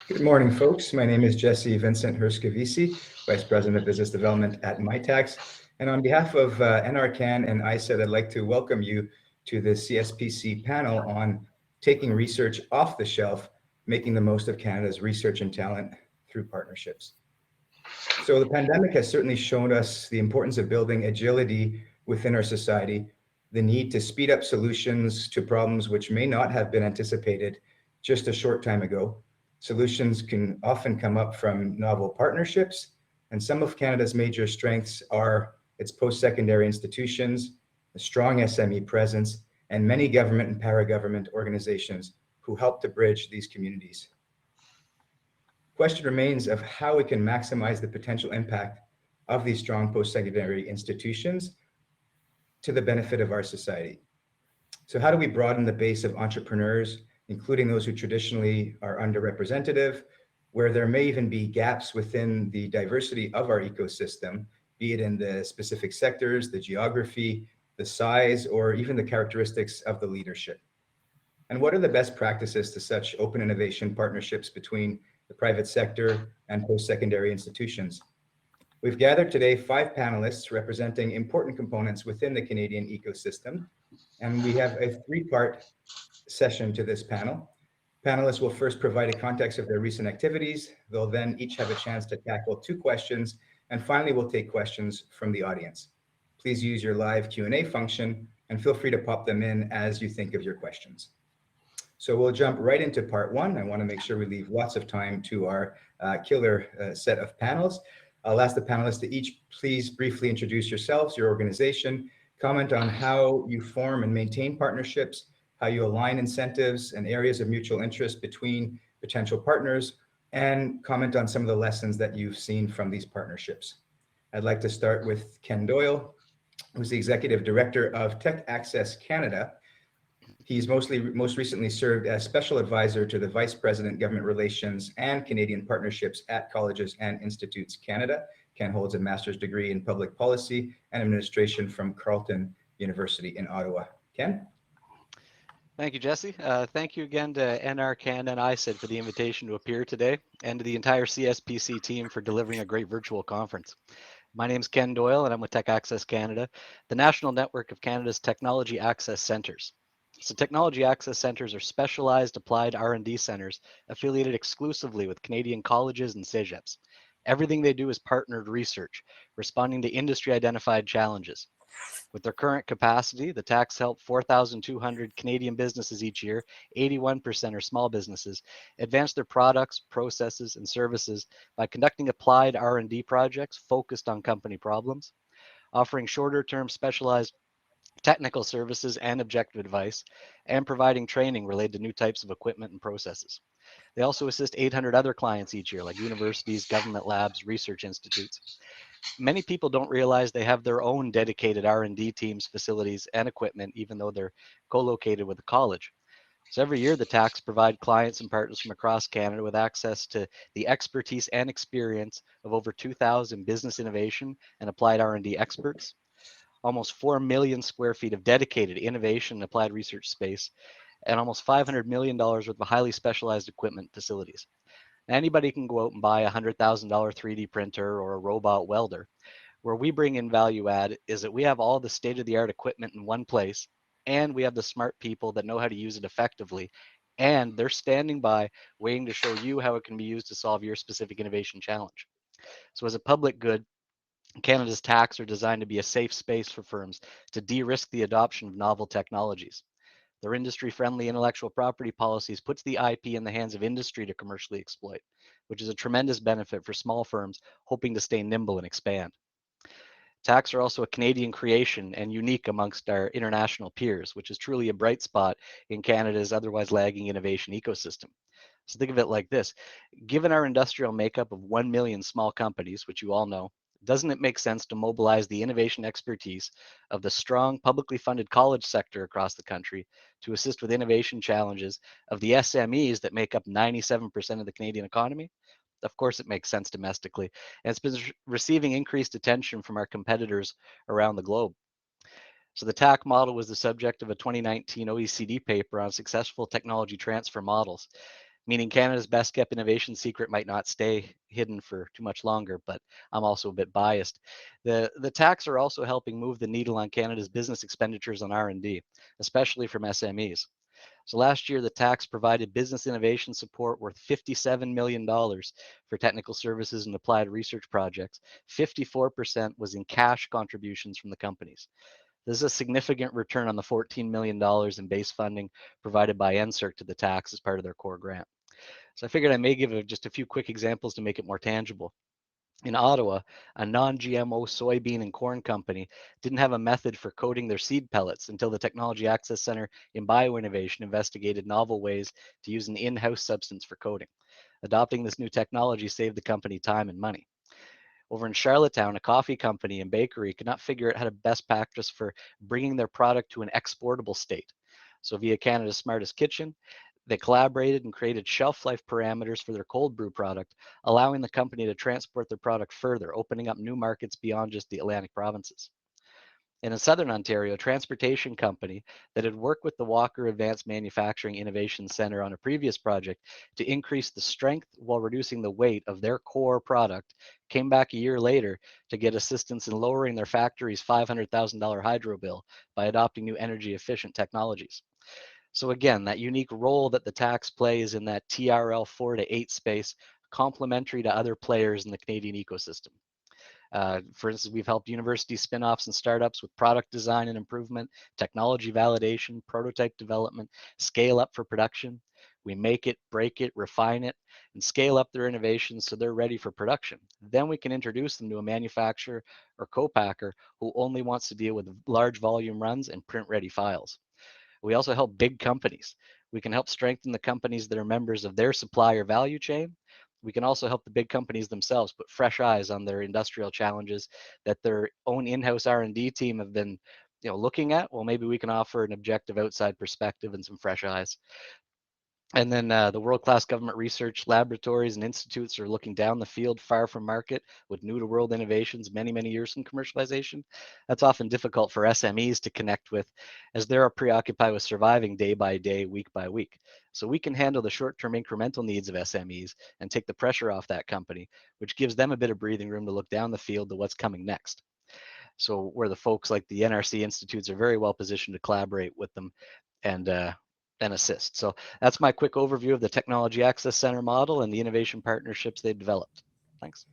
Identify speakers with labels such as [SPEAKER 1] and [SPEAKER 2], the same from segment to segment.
[SPEAKER 1] Good morning, folks. My name is Jesse Vincent Herskovisi, Vice President of Business Development at MyTax. And on behalf of NRCan and ISET, I'd like to welcome you to the CSPC panel on taking research off the shelf, making the most of Canada's research and talent through partnerships. So the pandemic has certainly shown us the importance of building agility within our society, the need to speed up solutions to problems which may not have been anticipated just a short time ago. Solutions can often come up from novel partnerships, and some of Canada's major strengths are its post-secondary institutions, a strong SME presence, and many government and para-government organizations who help to bridge these communities. Question remains of how we can maximize the potential impact of these strong post-secondary institutions to the benefit of our society. So how do we broaden the base of entrepreneurs, including those who traditionally are underrepresented, where there may even be gaps within the diversity of our ecosystem, be it in the specific sectors, the geography, the size, or even the characteristics of the leadership? And what are the best practices to such open innovation partnerships between the private sector and post-secondary institutions? We've gathered today 5 panelists representing important components within the Canadian ecosystem, and we have a 3-part session to this panel. Panelists will first provide a context of their recent activities. They'll then each have a chance to tackle 2 questions, and finally we'll take questions from the audience. Please use your live Q&A function and feel free to pop them in as you think of your questions. So we'll jump right into part 1. I want to make sure we leave lots of time to our killer set of panels. I'll ask the panelists to each please briefly introduce yourselves, your organization, comment on how you form and maintain partnerships, how you align incentives and areas of mutual interest between potential partners, and comment on some of the lessons that you've seen from these partnerships. I'd like to start with Ken Doyle, who's the Executive Director of Tech Access Canada. He's most recently served as Special Advisor to the Vice President, Government Relations and Canadian Partnerships at Colleges and Institutes Canada. Ken holds a master's degree in Public Policy and Administration from Carleton University in Ottawa. Ken?
[SPEAKER 2] Thank you, Jesse. Thank you again to NRCan and ISET for the invitation to appear today, and to the entire CSPC team for delivering a great virtual conference. My name is Ken Doyle, and I'm with Tech Access Canada, the national network of Canada's technology access centres. So technology access centres are specialized applied R&D centres affiliated exclusively with Canadian colleges and CEGEPs. Everything they do is partnered research, responding to industry-identified challenges. With their current capacity, the TACs help 4,200 Canadian businesses each year, 81% are small businesses, advance their products, processes, and services by conducting applied R&D projects focused on company problems, offering shorter-term specialized technical services and objective advice, and providing training related to new types of equipment and processes. They also assist 800 other clients each year, like universities, government labs, research institutes. Many people don't realize they have their own dedicated R&D teams, facilities, and equipment, even though they're co-located with the college. So every year, the TACs provide clients and partners from across Canada with access to the expertise and experience of over 2,000 business innovation and applied R&D experts, almost 4 million square feet of dedicated innovation and applied research space, and almost $500 million worth of highly specialized equipment facilities. Anybody can go out and buy a $100,000 3D printer or a robot welder. Where we bring in value add is that we have all the state-of-the-art equipment in one place, and we have the smart people that know how to use it effectively, and they're standing by waiting to show you how it can be used to solve your specific innovation challenge. So as a public good, Canada's TACs are designed to be a safe space for firms to de-risk the adoption of novel technologies. Their industry-friendly intellectual property policies puts the IP in the hands of industry to commercially exploit, which is a tremendous benefit for small firms hoping to stay nimble and expand. TACs are also a Canadian creation and unique amongst our international peers, which is truly a bright spot in Canada's otherwise lagging innovation ecosystem. So think of it like this. Given our industrial makeup of 1 million small companies, which you all know, doesn't it make sense to mobilize the innovation expertise of the strong publicly funded college sector across the country to assist with innovation challenges of the SMEs that make up 97% of the Canadian economy? Of course, it makes sense domestically, and it's been receiving increased attention from our competitors around the globe. So the TAC model was the subject of a 2019 OECD paper on successful technology transfer models. meaning Canada's best kept innovation secret might not stay hidden for too much longer, but I'm also a bit biased. The tax are also helping move the needle on Canada's business expenditures on R&D, especially from SMEs. So last year, the tax provided business innovation support worth $57 million for technical services and applied research projects. 54% was in cash contributions from the companies. This is a significant return on the $14 million in base funding provided by NSERC to the tax as part of their core grant. So I figured I may give just a few quick examples to make it more tangible. In Ottawa, a non-GMO soybean and corn company didn't have a method for coating their seed pellets until the Technology Access Center in Bioinnovation investigated novel ways to use an in-house substance for coating. Adopting this new technology saved the company time and money. Over in Charlottetown, a coffee company and bakery could not figure out how to best practice for bringing their product to an exportable state. So via Canada's Smartest Kitchen, they collaborated and created shelf life parameters for their cold brew product, allowing the company to transport their product further, opening up new markets beyond just the Atlantic provinces. And in Southern Ontario, a transportation company that had worked with the Walker Advanced Manufacturing Innovation Center on a previous project to increase the strength while reducing the weight of their core product came back a year later to get assistance in lowering their factory's $500,000 hydro bill by adopting new energy efficient technologies. So again, that unique role that the tax plays in that TRL 4 to 8 space, complementary to other players in the Canadian ecosystem. For instance, we've helped university spin-offs and startups with product design and improvement, technology validation, prototype development, scale up for production. We make it, break it, refine it, and scale up their innovations so they're ready for production. Then we can introduce them to a manufacturer or co-packer who only wants to deal with large volume runs and print-ready files. We also help big companies. We can help strengthen the companies that are members of their supplier value chain. We can also help the big companies themselves put fresh eyes on their industrial challenges that their own in-house R&D team have been, looking at. Well, maybe we can offer an objective outside perspective and some fresh eyes. And then the world-class government research laboratories and institutes are looking down the field far from market with new-to-world innovations many, many years from commercialization. That's often difficult for SMEs to connect with as they're preoccupied with surviving day by day, week by week. So we can handle the short-term incremental needs of SMEs and take the pressure off that company, which gives them a bit of breathing room to look down the field to what's coming next. So where the folks like the NRC institutes are very well positioned to collaborate with them and assist. So that's my quick overview of the Technology Access Center model and the innovation partnerships they've developed. Thanks.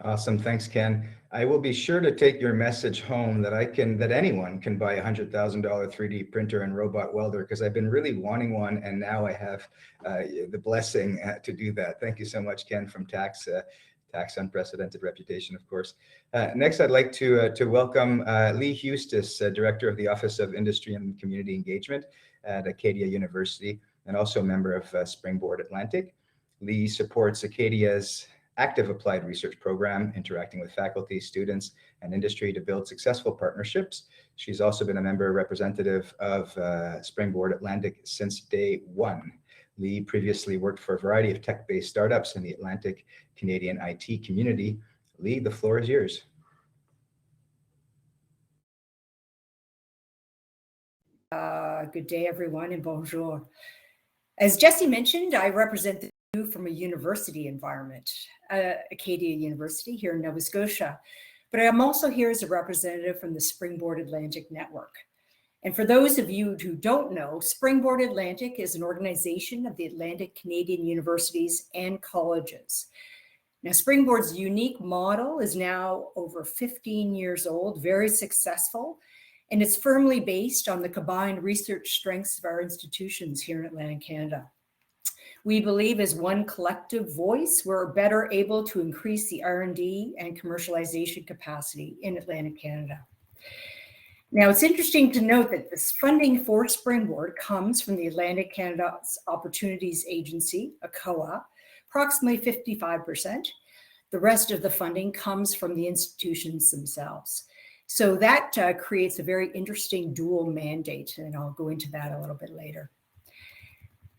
[SPEAKER 1] Awesome. Thanks, Ken. I will be sure to take your message home that anyone can buy a $100,000 3D printer and robot welder, because I've been really wanting one, and now I have the blessing to do that. Thank you so much, Ken, from Tax Unprecedented Reputation, of course. Next, I'd like to welcome Lee Hustis, Director of the Office of Industry and Community Engagement at Acadia University, and also a member of Springboard Atlantic. Lee supports Acadia's active applied research program, interacting with faculty, students, and industry to build successful partnerships. She's also been a member representative of Springboard Atlantic since day one. Lee previously worked for a variety of tech-based startups in the Atlantic Canadian IT community. Lee, the floor is yours.
[SPEAKER 3] Good day, everyone, and bonjour. As Jesse mentioned, I represent the view from a university environment, Acadia University here in Nova Scotia, but I'm also here as a representative from the Springboard Atlantic Network. And for those of you who don't know, Springboard Atlantic is an organization of the Atlantic Canadian universities and colleges. Now, Springboard's unique model is now over 15 years old, very successful, and it's firmly based on the combined research strengths of our institutions here in Atlantic Canada. We believe as one collective voice, we're better able to increase the R&D and commercialization capacity in Atlantic Canada. Now, it's interesting to note that this funding for Springboard comes from the Atlantic Canada Opportunities Agency, ACOA, approximately 55%. The rest of the funding comes from the institutions themselves. So that creates a very interesting dual mandate, and I'll go into that a little bit later.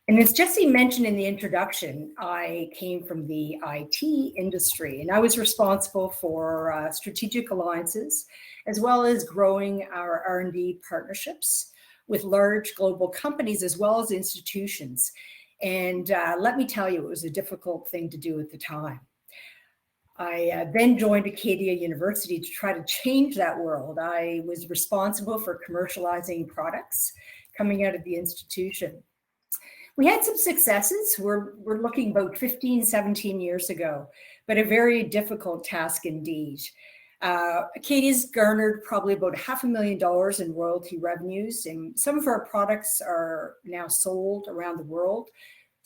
[SPEAKER 3] And as Jesse mentioned in the introduction, I came from the IT industry, and I was responsible for strategic alliances, as well as growing our R&D partnerships with large global companies, as well as institutions. And let me tell you, it was a difficult thing to do at the time. I then joined Acadia University to try to change that world. I was responsible for commercializing products coming out of the institution. We had some successes. We're looking about 15, 17 years ago, but a very difficult task indeed. Acadia's garnered probably about $500,000 in royalty revenues, and some of our products are now sold around the world.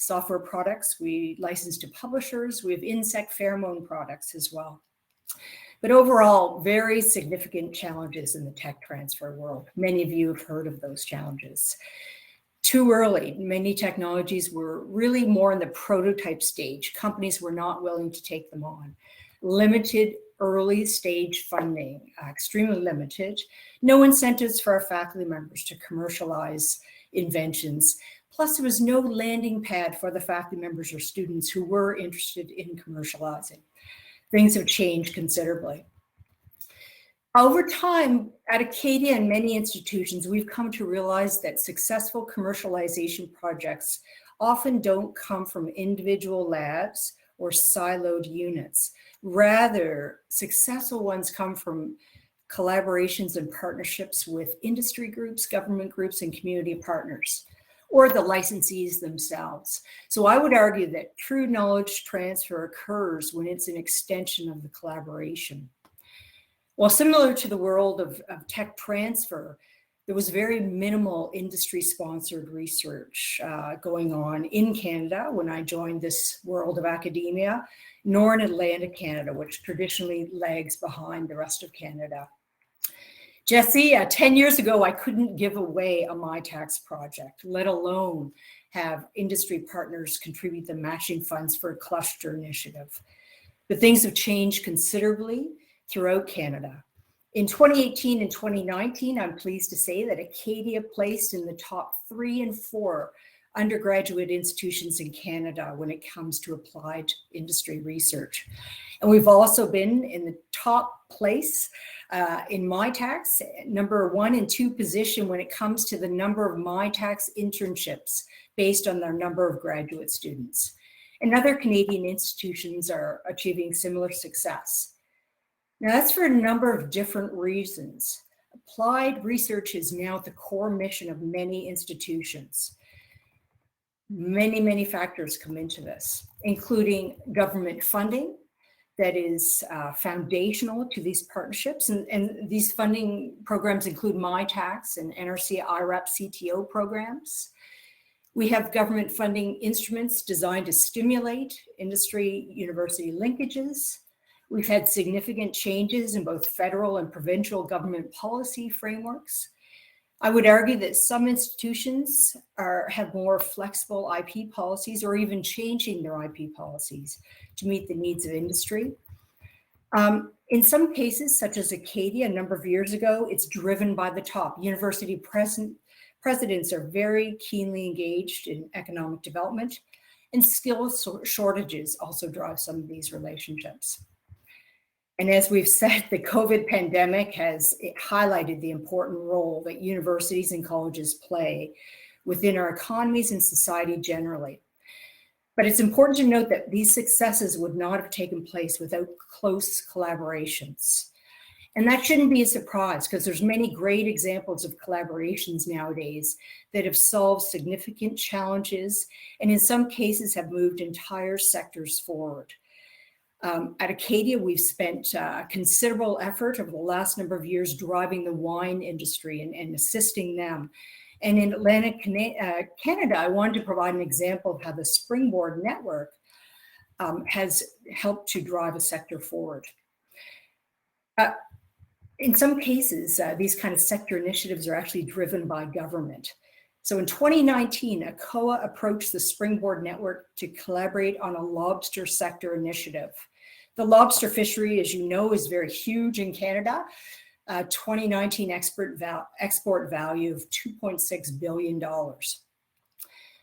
[SPEAKER 3] Software products, we license to publishers. We have insect pheromone products as well. But overall, very significant challenges in the tech transfer world. Many of you have heard of those challenges. Too early, many technologies were really more in the prototype stage. Companies were not willing to take them on. Limited early stage funding, extremely limited. No incentives for our faculty members to commercialize inventions. Plus, there was no landing pad for the faculty members or students who were interested in commercializing. Things have changed considerably. Over time, at Acadia and many institutions, we've come to realize that successful commercialization projects often don't come from individual labs or siloed units. Rather, successful ones come from collaborations and partnerships with industry groups, government groups, and community partners, or the licensees themselves. So I would argue that true knowledge transfer occurs when it's an extension of the collaboration. Well, similar to the world of tech transfer, there was very minimal industry-sponsored research going on in Canada when I joined this world of academia, nor in Atlantic Canada, which traditionally lags behind the rest of Canada. Jesse, 10 years ago, I couldn't give away a MyTax project, let alone have industry partners contribute the matching funds for a cluster initiative. But things have changed considerably throughout Canada. In 2018 and 2019, I'm pleased to say that Acadia placed in the top 3 and 4 undergraduate institutions in Canada when it comes to applied industry research. And we've also been in the top place in MyTax, number 1 and 2 position when it comes to the number of MyTax internships based on their number of graduate students. And other Canadian institutions are achieving similar success. Now, that's for a number of different reasons. Applied research is now at the core mission of many institutions. Many factors come into this, including government funding that is foundational to these partnerships. And these funding programs include MyTax and NRC IRAP CTO programs. We have government funding instruments designed to stimulate industry-university linkages. We've had significant changes in both federal and provincial government policy frameworks. I would argue that some institutions have more flexible IP policies or even changing their IP policies to meet the needs of industry. In some cases, such as Acadia a number of years ago, it's driven by the top. University presidents are very keenly engaged in economic development, and skill shortages also drive some of these relationships. And as we've said, the COVID pandemic has highlighted the important role that universities and colleges play within our economies and society generally. But it's important to note that these successes would not have taken place without close collaborations. And that shouldn't be a surprise because there's many great examples of collaborations nowadays that have solved significant challenges and in some cases have moved entire sectors forward. At Acadia, we've spent considerable effort over the last number of years driving the wine industry and assisting them. And in Atlantic Canada, I wanted to provide an example of how the Springboard Network has helped to drive a sector forward. In some cases, these kind of sector initiatives are actually driven by government. So in 2019, ACOA approached the Springboard Network to collaborate on a lobster sector initiative. The lobster fishery, as you know, is very huge in Canada. 2019 export value of $2.6 billion.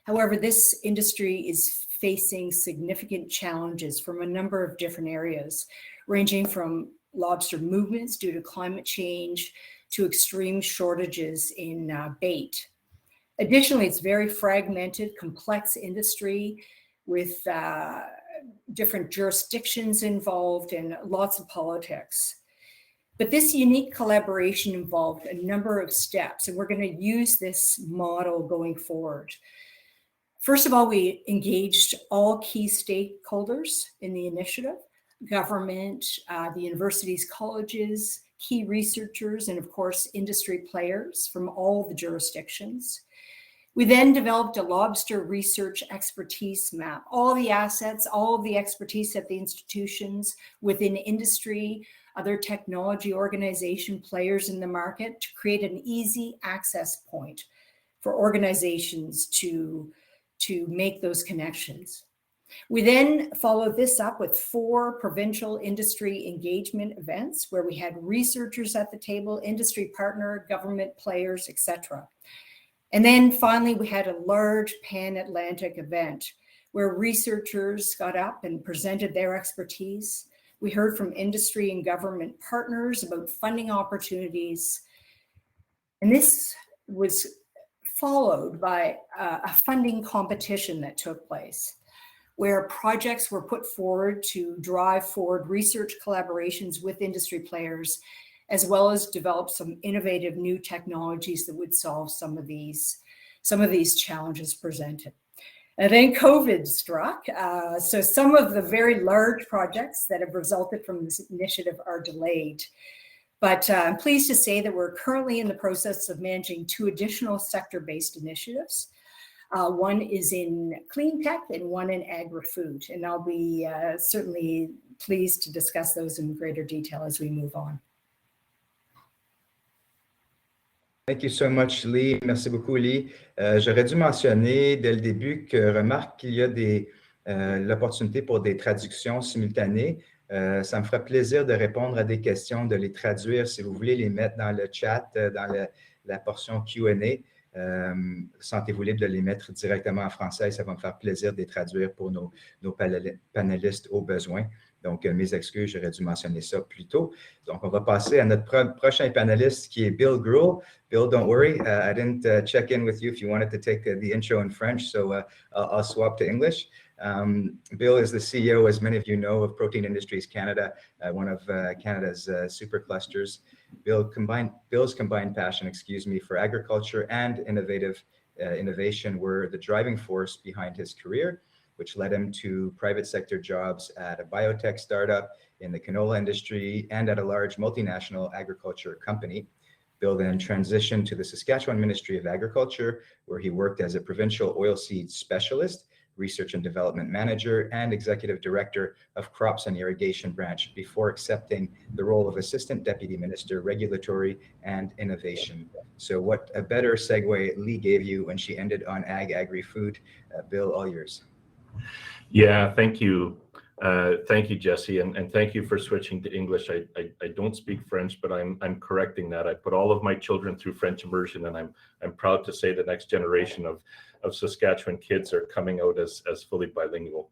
[SPEAKER 3] However, this industry is facing significant challenges from a number of different areas, ranging from lobster movements due to climate change to extreme shortages in bait. Additionally, it's very fragmented, complex industry with different jurisdictions involved and lots of politics. But this unique collaboration involved a number of steps, and we're going to use this model going forward. First of all, we engaged all key stakeholders in the initiative: government, the universities, colleges, key researchers, and of course, industry players from all the jurisdictions. We then developed a lobster research expertise map, all the assets, all of the expertise at the institutions, within industry, other technology organization players in the market, to create an easy access point for organizations to make those connections. We then followed this up with 4 provincial industry engagement events where we had researchers at the table, industry partner, government players, etc. And then finally, we had a large pan-Atlantic event where researchers got up and presented their expertise. We heard from industry and government partners about funding opportunities. And this was followed by a funding competition that took place, where projects were put forward to drive forward research collaborations with industry players, as well as develop some innovative new technologies that would solve some of these challenges presented. And then COVID struck, so some of the very large projects that have resulted from this initiative are delayed. But I'm pleased to say that we're currently in the process of managing 2 additional sector-based initiatives. One is in clean tech and one in agri-food, and I'll be certainly pleased to discuss those in greater detail as we move on.
[SPEAKER 1] Thank you so much, Lee. Merci beaucoup, Lee. J'aurais dû mentionner dès le début que remarque qu'il y a l'opportunité pour des traductions simultanées. Ça me fera plaisir de répondre à des questions, de les traduire. Si vous voulez les mettre dans le chat, dans la portion Q&A, sentez-vous libre de les mettre directement en français. Ça va me faire plaisir de les traduire pour nos panélistes au besoin. Donc, mes excuses, j'aurais dû mentionner ça plus tôt. Donc, on va passer à notre prochain panéliste qui est Bill Gruhl. Bill, don't worry, I didn't check in with you if you wanted to take the intro in French, so I'll swap to English. Bill is the CEO, as many of you know, of Protein Industries Canada, one of Canada's super clusters. Bill's combined passion, for agriculture and innovation were the driving force behind his career, which led him to private sector jobs at a biotech startup, in the canola industry, and at a large multinational agriculture company. Bill then transitioned to the Saskatchewan Ministry of Agriculture, where he worked as a provincial oilseed specialist, research and development manager, and executive director of crops and irrigation branch before accepting the role of assistant deputy minister, regulatory and innovation. So what a better segue Lee gave you when she ended on agri-food. Bill, all yours.
[SPEAKER 4] Yeah, thank you. Thank you, Jesse, and thank you for switching to English. I don't speak French, but I'm correcting that. I put all of my children through French immersion, and I'm proud to say the next generation of Saskatchewan kids are coming out as fully bilingual.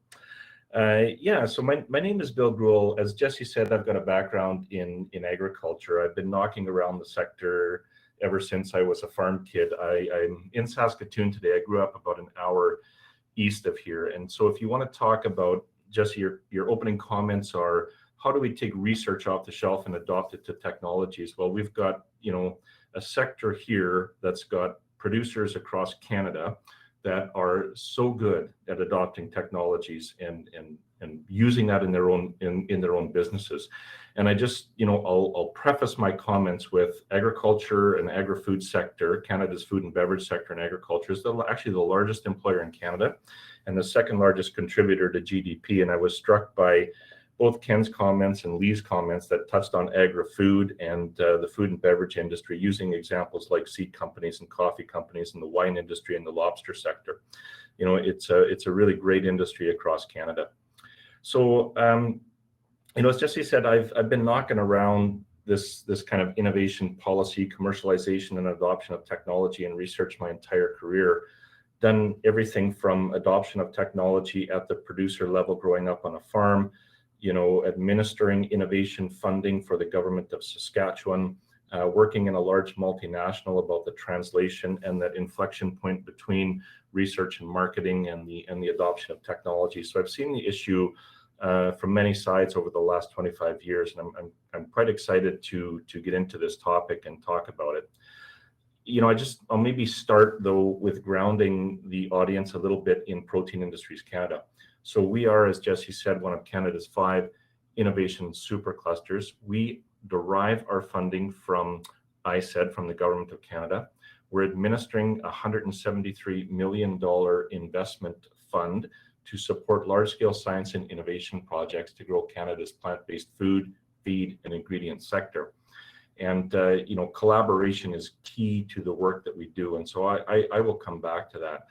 [SPEAKER 4] Yeah, so my name is Bill Gruhl. As Jesse said, I've got a background in agriculture. I've been knocking around the sector ever since I was a farm kid. I'm in Saskatoon today. I grew up about an hour east of here. And so if you want to talk about, Jesse, your opening comments are, how do we take research off the shelf and adopt it to technologies? Well, we've got, a sector here that's got producers across Canada that are so good at adopting technologies and using that in their own businesses. And I just, I'll preface my comments with agriculture and agri-food sector. Canada's food and beverage sector and agriculture is actually the largest employer in Canada and the second largest contributor to GDP. And I was struck by both Ken's comments and Lee's comments that touched on agri-food and the food and beverage industry, using examples like seed companies and coffee companies and the wine industry and the lobster sector. It's a really great industry across Canada. So, as Jesse said, I've been knocking around this kind of innovation policy, commercialization and adoption of technology and research my entire career. Done everything from adoption of technology at the producer level growing up on a farm, administering innovation funding for the government of Saskatchewan, working in a large multinational about the translation and that inflection point between research and marketing and the adoption of technology. So I've seen the issue from many sides over the last 25 years, and I'm quite excited to get into this topic and talk about it. I'll maybe start though with grounding the audience a little bit in Protein Industries Canada. So we are, as Jesse said, one of Canada's 5 innovation superclusters. We derive our funding from ISED, from the Government of Canada. We're administering a $173 million investment fund to support large-scale science and innovation projects to grow Canada's plant-based food, feed, and ingredient sector. And collaboration is key to the work that we do, and so I will come back to that.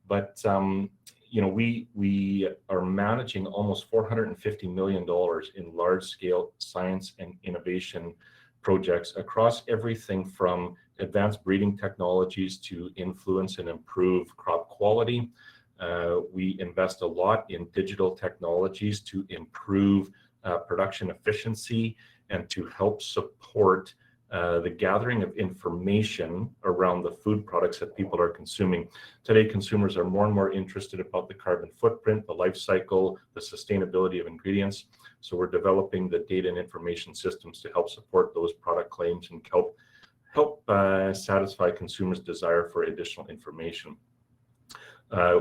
[SPEAKER 4] But we are managing almost $450 million in large-scale science and innovation projects across everything from advanced breeding technologies to influence and improve crop quality. We invest a lot in digital technologies to improve production efficiency and to help support the gathering of information around the food products that people are consuming. Today, consumers are more and more interested about the carbon footprint, the life cycle, the sustainability of ingredients. So we're developing the data and information systems to help support those product claims and help satisfy consumers' desire for additional information.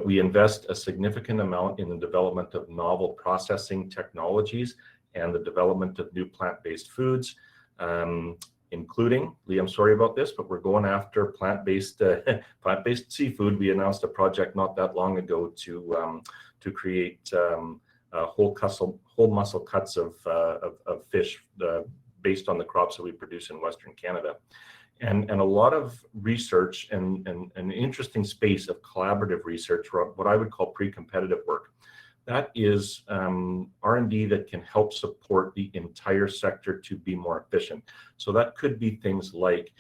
[SPEAKER 4] We invest a significant amount in the development of novel processing technologies and the development of new plant-based foods, including, Lee, I'm sorry about this, but we're going after plant-based seafood. We announced a project not that long ago to create whole muscle cuts of fish based on the crops that we produce in Western Canada. And a lot of research and an interesting space of collaborative research, what I would call pre-competitive work. That is R&D that can help support the entire sector to be more efficient. So that could be things like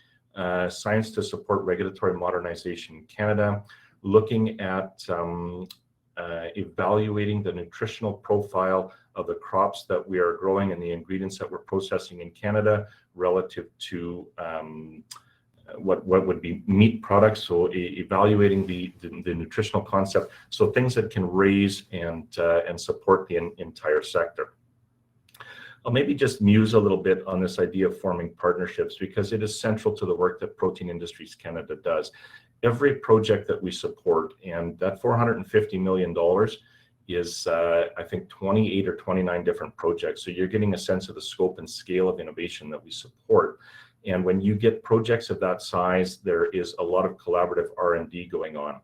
[SPEAKER 4] science to support regulatory modernization in Canada, looking at evaluating the nutritional profile of the crops that we are growing and the ingredients that we're processing in Canada relative to what would be meat products. So evaluating the nutritional concept, so things that can raise and support the entire sector. I'll maybe just muse a little bit on this idea of forming partnerships, because it is central to the work that Protein Industries Canada does. Every project that we support, and that $450 million is I think 28 or 29 different projects. So you're getting a sense of the scope and scale of innovation that we support. And when you get projects of that size, there is a lot of collaborative R&D going on.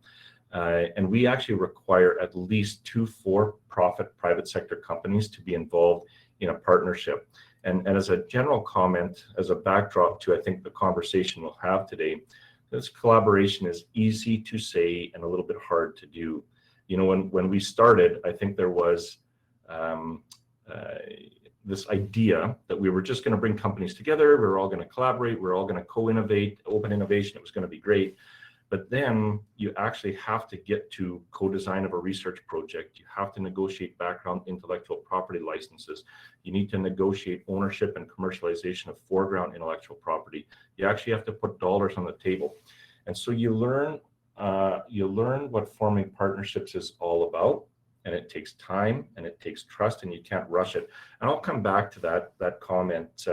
[SPEAKER 4] And we actually require at least 2 for-profit private sector companies to be involved in a partnership. And as a general comment, as a backdrop to, I think, the conversation we'll have today, this collaboration is easy to say and a little bit hard to do. When we started, I think there was this idea that we were just going to bring companies together, we were all going to collaborate, we were all going to co-innovate, open innovation, it was going to be great. But then you actually have to get to co-design of a research project. You have to negotiate background intellectual property licenses. You need to negotiate ownership and commercialization of foreground intellectual property. You actually have to put dollars on the table. And so you learn what forming partnerships is all about. And it takes time and it takes trust, and you can't rush it. And I'll come back to that comment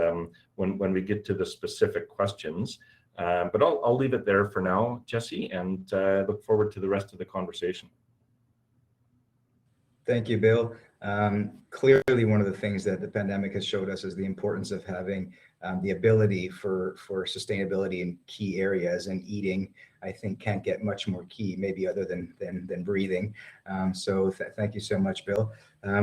[SPEAKER 4] when we get to the specific questions. But I'll leave it there for now, Jesse, and look forward to the rest of the conversation.
[SPEAKER 1] Thank you, Bill. Clearly, one of the things that the pandemic has showed us is the importance of having the ability for sustainability in key areas, and eating, I think, can't get much more key, maybe other than breathing. So thank you so much, Bill.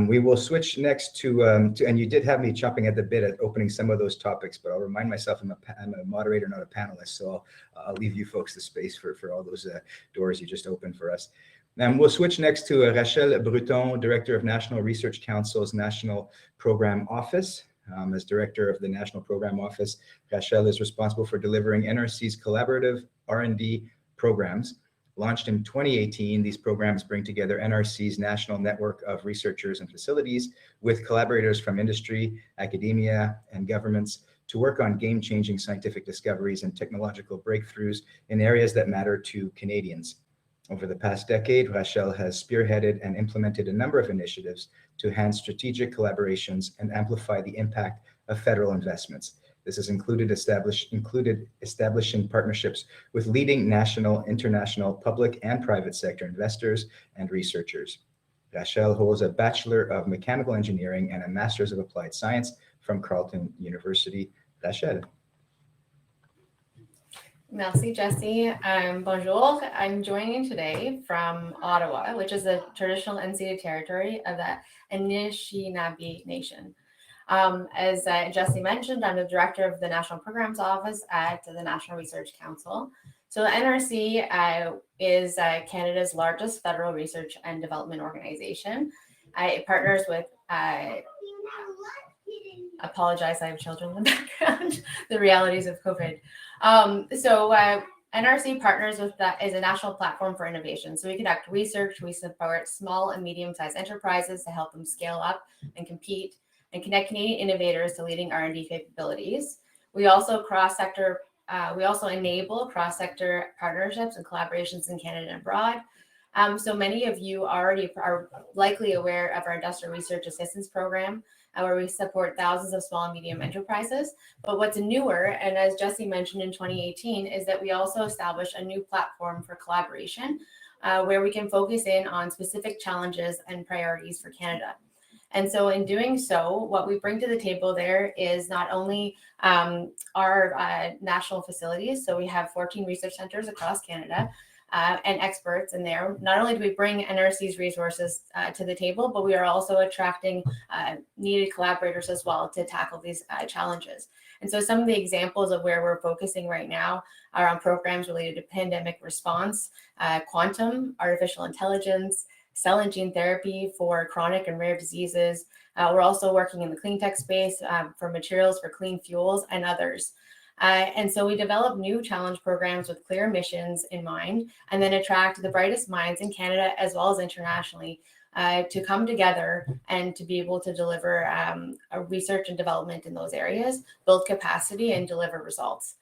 [SPEAKER 1] We will switch next to, and you did have me chomping at the bit at opening some of those topics, but I'll remind myself I'm a moderator, not a panelist, so I'll leave you folks the space for all those doors you just opened for us. We'll switch next to Rachel Bruton, Director of National Research Council's National Program Office. As Director of the National Program Office, Rachel is responsible for delivering NRC's collaborative R&D programs. Launched in 2018, these programs bring together NRC's national network of researchers and facilities with collaborators from industry, academia, and governments to work on game-changing scientific discoveries and technological breakthroughs in areas that matter to Canadians. Over the past decade, Rachel has spearheaded and implemented a number of initiatives to enhance strategic collaborations and amplify the impact of federal investments. This has included establishing partnerships with leading national, international, public and private sector investors and researchers. Rachel holds a Bachelor of Mechanical Engineering and a Master's of Applied Science from Carleton University. Rachel.
[SPEAKER 5] Merci, Jesse. Bonjour. I'm joining today from Ottawa, which is the traditional unceded territory of the Anishinaabe Nation. As Jesse mentioned, I'm the director of the National Programs Office at the National Research Council. So the NRC is Canada's largest federal research and development organization. It partners with apologize, I have children in the background, the realities of COVID. NRC partners with that as a national platform for innovation. So we conduct research, we support small and medium-sized enterprises to help them scale up and compete and connect Canadian innovators to leading R&D capabilities. We also enable cross-sector partnerships and collaborations in Canada and abroad. So many of you already are likely aware of our Industrial Research Assistance Program, where we support thousands of small and medium enterprises. But what's newer, and as Jesse mentioned in 2018, is that we also established a new platform for collaboration, where we can focus in on specific challenges and priorities for Canada. And so in doing so, what we bring to the table there is not only our national facilities, so we have 14 research centers across Canada, and experts in there. Not only do we bring NRC's resources to the table, but we are also attracting needed collaborators as well to tackle these challenges. And so some of the examples of where we're focusing right now are on programs related to pandemic response, quantum, artificial intelligence, cell and gene therapy for chronic and rare diseases. We're also working in the clean tech space for materials for clean fuels and others. And so we develop new challenge programs with clear missions in mind, and then attract the brightest minds in Canada as well as internationally to come together and to be able to deliver a research and development in those areas, build capacity and deliver results.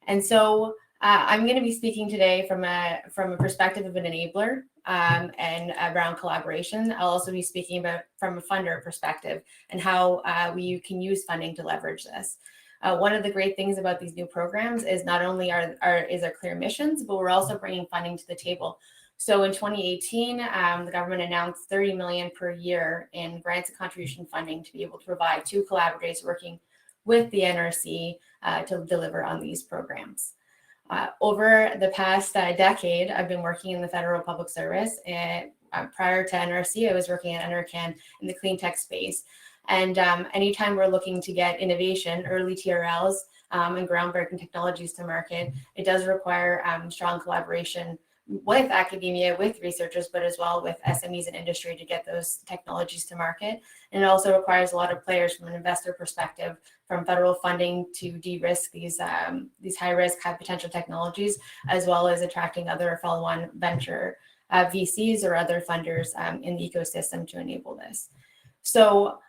[SPEAKER 5] And so I'm going to be speaking today from a perspective of an enabler and around collaboration. I'll also be speaking about from a funder perspective and how we can use funding to leverage this. One of the great things about these new programs is not only are clear missions, but we're also bringing funding to the table. So in 2018, the government announced $30 million per year in grants and contribution funding to be able to provide to collaborators working with the NRC to deliver on these programs. Over the past decade, I've been working in the federal public service. And prior to NRC, I was working at NRCan in the clean tech space. And anytime we're looking to get innovation, early TRLs, and groundbreaking technologies to market, it does require strong collaboration with academia, with researchers, but as well with SMEs and industry to get those technologies to market. And it also requires a lot of players from an investor perspective, from federal funding to de-risk these high-risk, high-potential technologies, as well as attracting other follow-on venture VCs or other funders in the ecosystem to enable this. So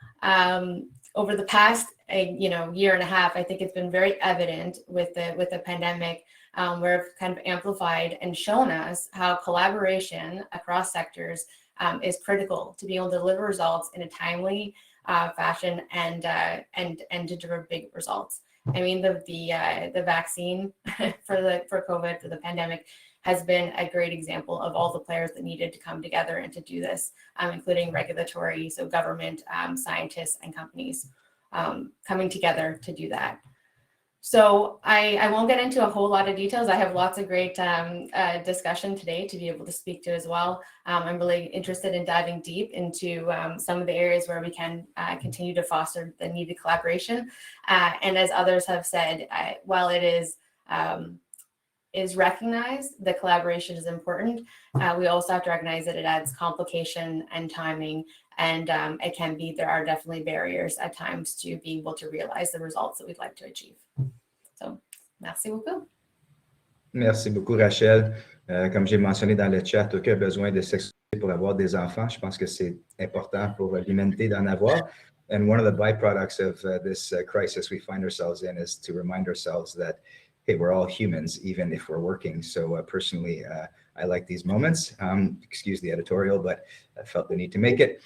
[SPEAKER 5] over the past year and a half, I think it's been very evident with the pandemic, where it's kind of amplified and shown us how collaboration across sectors is critical to be able to deliver results in a timely fashion and to deliver big results. I mean, the vaccine for COVID, for the pandemic, has been a great example of all the players that needed to come together and to do this, including regulatory, so government, scientists, and companies coming together to do that. So I won't get into a whole lot of details. I have lots of great discussion today to be able to speak to as well. I'm really interested in diving deep into some of the areas where we can continue to foster the needed collaboration. And as others have said, while it is recognized that collaboration is important, we also have to recognize that it adds complication and timing, and there are definitely barriers at times to be able to realize the results that we'd like to achieve. So, merci beaucoup.
[SPEAKER 1] Merci beaucoup, Rachel. Comme j'ai mentionné dans le chat, aucun besoin de s'excuser pour avoir des enfants. Je pense que c'est important pour l'humanité d'en avoir. And one of the byproducts of this crisis we find ourselves in is to remind ourselves that, hey, we're all humans, even if we're working. So personally, I like these moments. Excuse the editorial, but I felt the need to make it.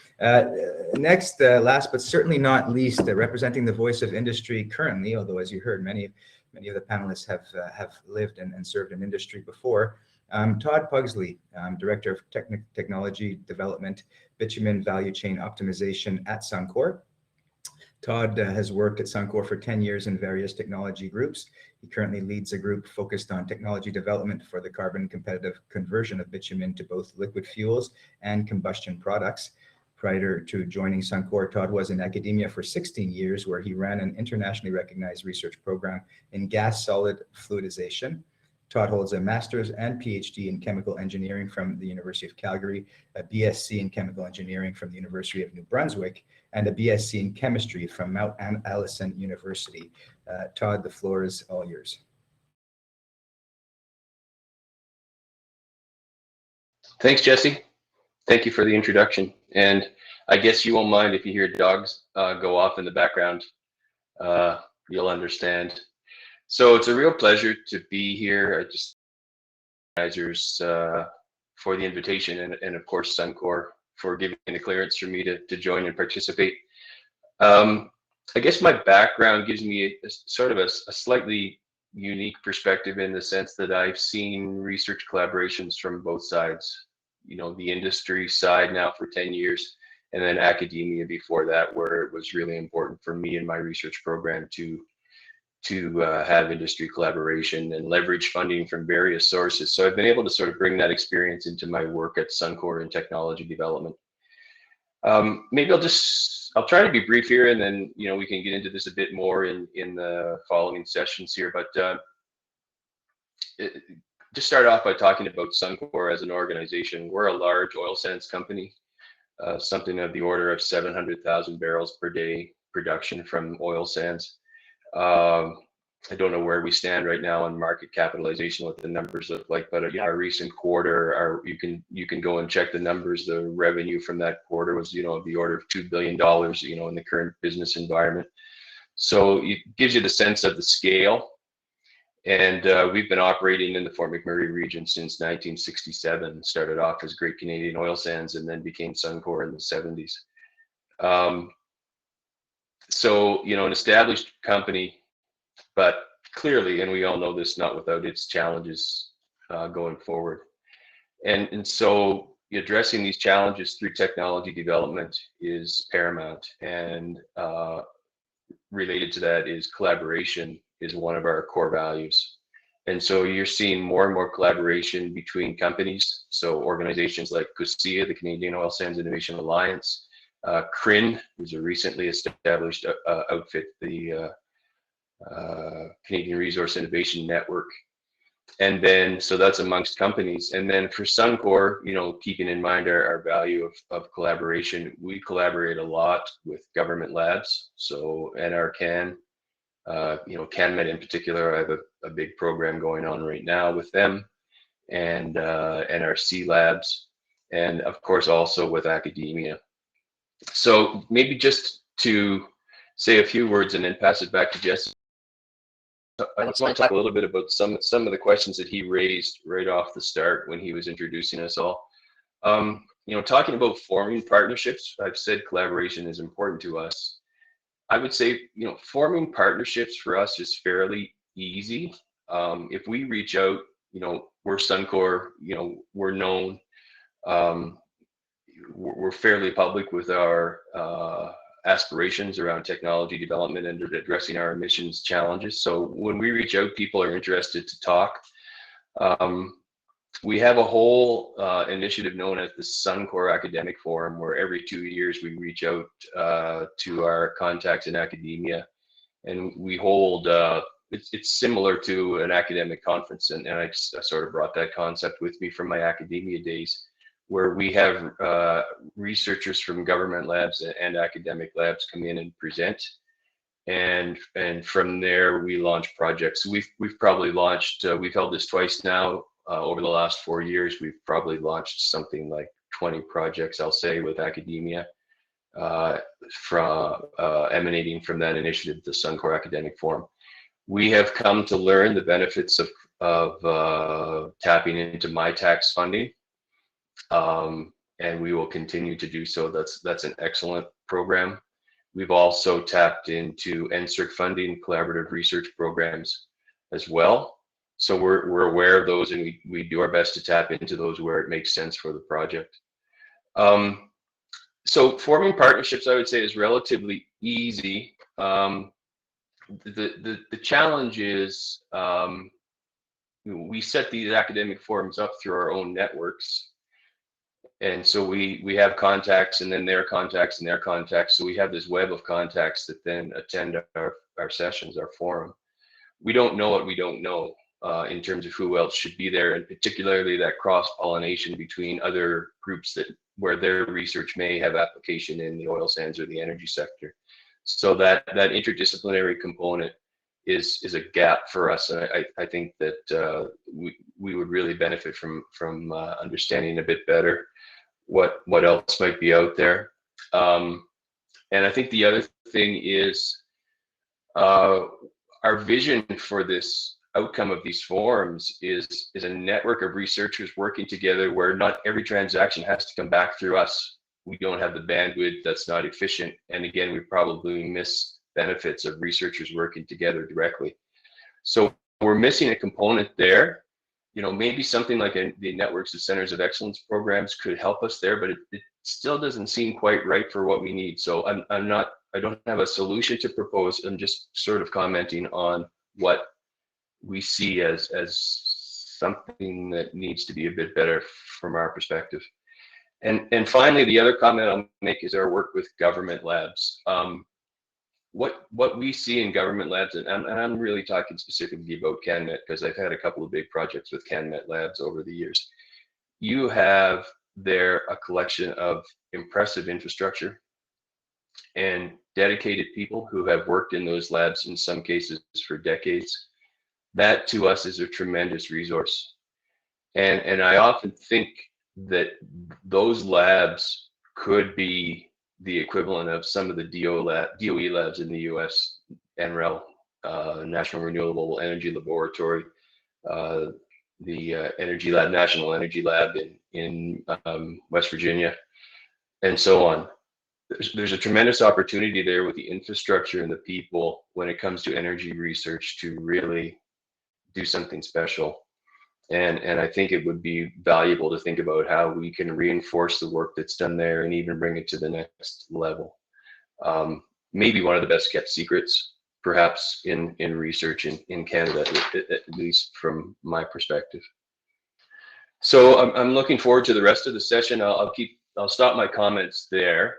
[SPEAKER 1] Next, last but certainly not least, representing the voice of industry currently, although as you heard, many of the panelists have lived and served in industry before. Todd Pugsley, Director of Technology Development, Bitumen Value Chain Optimization at Suncor. Todd has worked at Suncor for 10 years in various technology groups. He currently leads a group focused on technology development for the carbon competitive conversion of bitumen to both liquid fuels and combustion products. Prior to joining Suncor, Todd was in academia for 16 years, where he ran an internationally recognized research program in gas solid fluidization. Todd holds a master's and PhD in chemical engineering from the University of Calgary, a BSc in chemical engineering from the University of New Brunswick, and a BSc in chemistry from Mount Allison University. Todd, the floor is all yours.
[SPEAKER 6] Thanks, Jesse. Thank you for the introduction. And I guess you won't mind if you hear dogs go off in the background. You'll understand. So it's a real pleasure to be here. I just organizers for the invitation, and of course Suncor for giving the clearance for me to join and participate. I guess my background gives me a sort of a slightly unique perspective in the sense that I've seen research collaborations from both sides. You know, the industry side now for 10 years, and then academia before that, where it was really important for me in my research program to have industry collaboration and leverage funding from various sources. So I've been able to sort of bring that experience into my work at Suncor in technology development. Maybe I'll try to be brief here, and then we can get into this a bit more in the following sessions here. But just start off by talking about Suncor as an organization. We're a large oil sands company, something of the order of 700,000 barrels per day production from oil sands. I don't know where we stand right now on market capitalization, what the numbers look like, but our recent quarter, you can go and check the numbers. The revenue from that quarter was of the order of $2 billion, in the current business environment. So it gives you the sense of the scale. And we've been operating in the Fort McMurray region since 1967. Started off as Great Canadian Oil Sands and then became Suncor in the 70s. So, an established company, but clearly, and we all know this, not without its challenges going forward. And so addressing these challenges through technology development is paramount. And related to that is collaboration is one of our core values. And so you're seeing more and more collaboration between companies. So organizations like COSIA, the Canadian Oil Sands Innovation Alliance, CRIN, who's a recently established outfit, the Canadian Resource Innovation Network. And then, so that's amongst companies. And then for Suncor, keeping in mind our value of collaboration, we collaborate a lot with government labs. So NRCan, CanMed in particular, I have a big program going on right now with them, and NRC labs, and of course also with academia. So maybe just to say a few words and then pass it back to Jesse. I just want to talk a little bit about some of the questions that he raised right off the start when he was introducing us all. Talking about forming partnerships, I've said collaboration is important to us. I would say, forming partnerships for us is fairly easy. If we reach out, we're Suncor, we're known, we're fairly public with our aspirations around technology development and addressing our emissions challenges. So when we reach out, people are interested to talk. We have a whole initiative known as the Suncor Academic Forum, where every 2 years we reach out to our contacts in academia, and we hold, it's similar to an academic conference, and I sort of brought that concept with me from my academia days, where we have researchers from government labs and academic labs come in and present, and from there we launch projects. So we've probably launched, we've held this twice now. Over the last 4 years, we've probably launched something like 20 projects, I'll say, with academia. emanating from that initiative, the Suncor Academic Forum. We have come to learn the benefits of tapping into MyTax funding, and we will continue to do so. That's an excellent program. We've also tapped into NSERC funding, collaborative research programs as well. So we're aware of those, and we do our best to tap into those where it makes sense for the project. So forming partnerships, I would say, is relatively easy. The challenge is we set these academic forums up through our own networks. And so we have contacts, and then their contacts and their contacts. So we have this web of contacts that then attend our sessions, our forum. We don't know what we don't know in terms of who else should be there, and particularly that cross-pollination between other groups where their research may have application in the oil sands or the energy sector. So that interdisciplinary component is a gap for us, and I think that we would really benefit from understanding a bit better what else might be out there. And I think the other thing is our vision for this outcome of these forums is a network of researchers working together where not every transaction has to come back through us. We don't have the bandwidth, that's not efficient. And again, we probably miss benefits of researchers working together directly. So we're missing a component there. You know, maybe something like the networks of centers of excellence programs could help us there, but it still doesn't seem quite right for what we need. So I don't have a solution to propose. I'm just sort of commenting on what we see as something that needs to be a bit better from our perspective. And finally, the other comment I'll make is our work with government labs. What we see in government labs, and I'm really talking specifically about CanMet because I've had a couple of big projects with CanMet labs over the years. You have there a collection of impressive infrastructure and dedicated people who have worked in those labs in some cases for decades. That to us is a tremendous resource. And I often think that those labs could be the equivalent of some of the DOE labs in the US, NREL, National Renewable Energy Laboratory, the Energy Lab, National Energy Lab in West Virginia, and so on. There's a tremendous opportunity there with the infrastructure and the people when it comes to energy research to really do something special. And I think it would be valuable to think about how we can reinforce the work that's done there and even bring it to the next level. Maybe one of the best kept secrets, perhaps in research in Canada, at least from my perspective. So I'm looking forward to the rest of the session. I'll stop my comments there,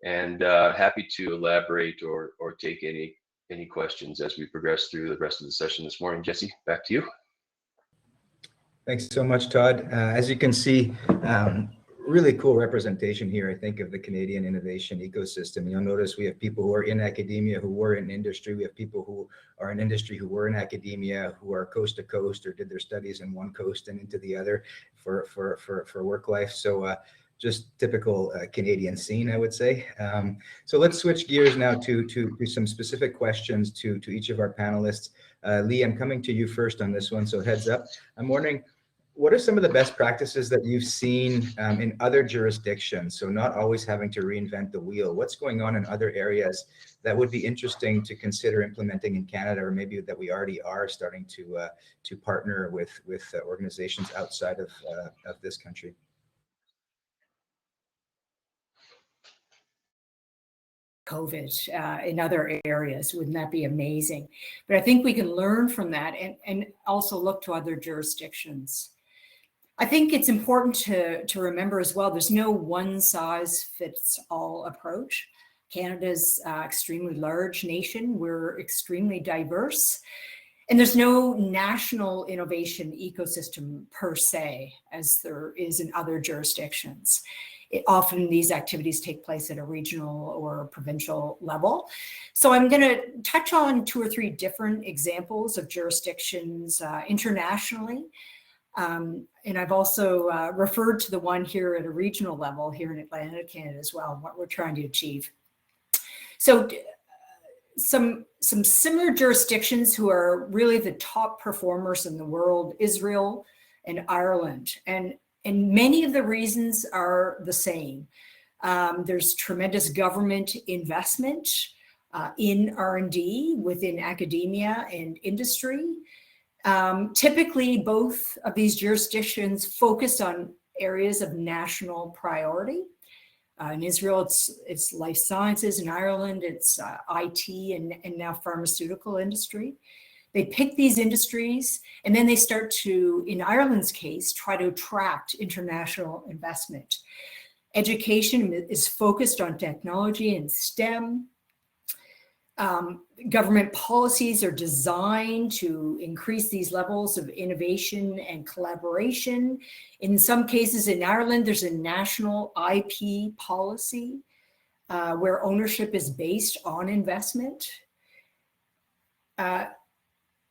[SPEAKER 6] and happy to elaborate or take any questions as we progress through the rest of the session this morning. Jesse, back to you.
[SPEAKER 1] Thanks so much, Todd. As you can see, really cool representation here, I think, of the Canadian innovation ecosystem. You'll notice we have people who are in academia, who were in industry. We have people who are in industry who were in academia, who are coast to coast or did their studies in one coast and into the other for work life. So just typical Canadian scene, I would say. So let's switch gears now to some specific questions to each of our panelists. Lee, I'm coming to you first on this one, so heads up. I'm wondering, what are some of the best practices that you've seen in other jurisdictions? So not always having to reinvent the wheel. What's going on in other areas that would be interesting to consider implementing in Canada, or maybe that we already are starting to partner with organizations outside of this country?
[SPEAKER 3] COVID in other areas. Wouldn't that be amazing? But I think we can learn from that and also look to other jurisdictions. I think it's important to remember as well, there's no one size fits all approach. Canada's extremely large nation. We're extremely diverse. And there's no national innovation ecosystem per se, as there is in other jurisdictions. Often these activities take place at a regional or provincial level. So I'm going to touch on 2 or 3 different examples of jurisdictions internationally And I've also referred to the one here at a regional level here in Atlantic Canada as well, what we're trying to achieve. So some similar jurisdictions who are really the top performers in the world, Israel and Ireland. And many of the reasons are the same. There's tremendous government investment in R&D within academia and industry. Typically, both of these jurisdictions focus on areas of national priority. In Israel, it's life sciences. In Ireland, it's IT and now pharmaceutical industry. They pick these industries, and then they start to, in Ireland's case, try to attract international investment. Education is focused on technology and STEM. Government policies are designed to increase these levels of innovation and collaboration. In some cases in Ireland, there's a national IP policy where ownership is based on investment.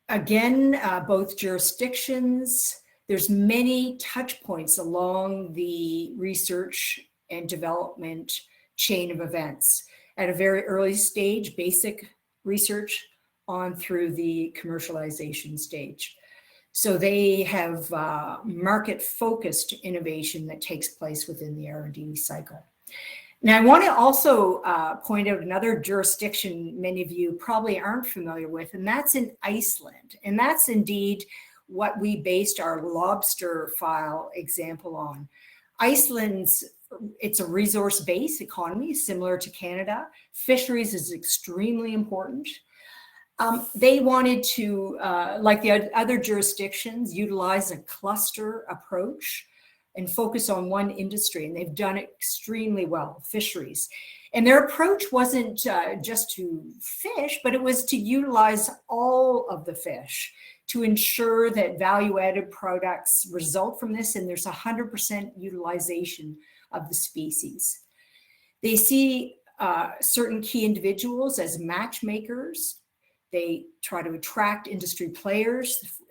[SPEAKER 3] Again, both jurisdictions, there's many touch points along the research and development chain of events. At a very early stage, basic research on through the commercialization stage. So they have market-focused innovation that takes place within the R&D cycle. Now, I want to also point out another jurisdiction many of you probably aren't familiar with, and that's in Iceland. And that's indeed what we based our lobster file example on. Iceland's it's a resource-based economy, similar to Canada. Fisheries is extremely important. They wanted to, like the other jurisdictions, utilize a cluster approach and focus on one industry, and they've done it extremely well, fisheries. And their approach wasn't just to fish, but it was to utilize all of the fish to ensure that value-added products result from this, and there's 100% utilization of the species. They see certain key individuals as matchmakers. They try to attract industry players.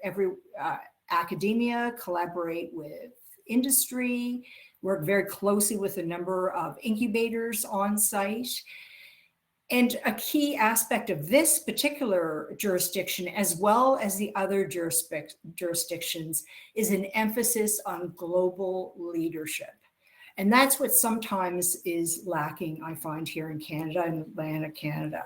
[SPEAKER 3] Academia collaborate with industry, work very closely with a number of incubators on site. And a key aspect of this particular jurisdiction, as well as the other jurisdictions, is an emphasis on global leadership. And that's what sometimes is lacking, I find, here in Canada and Atlantic Canada.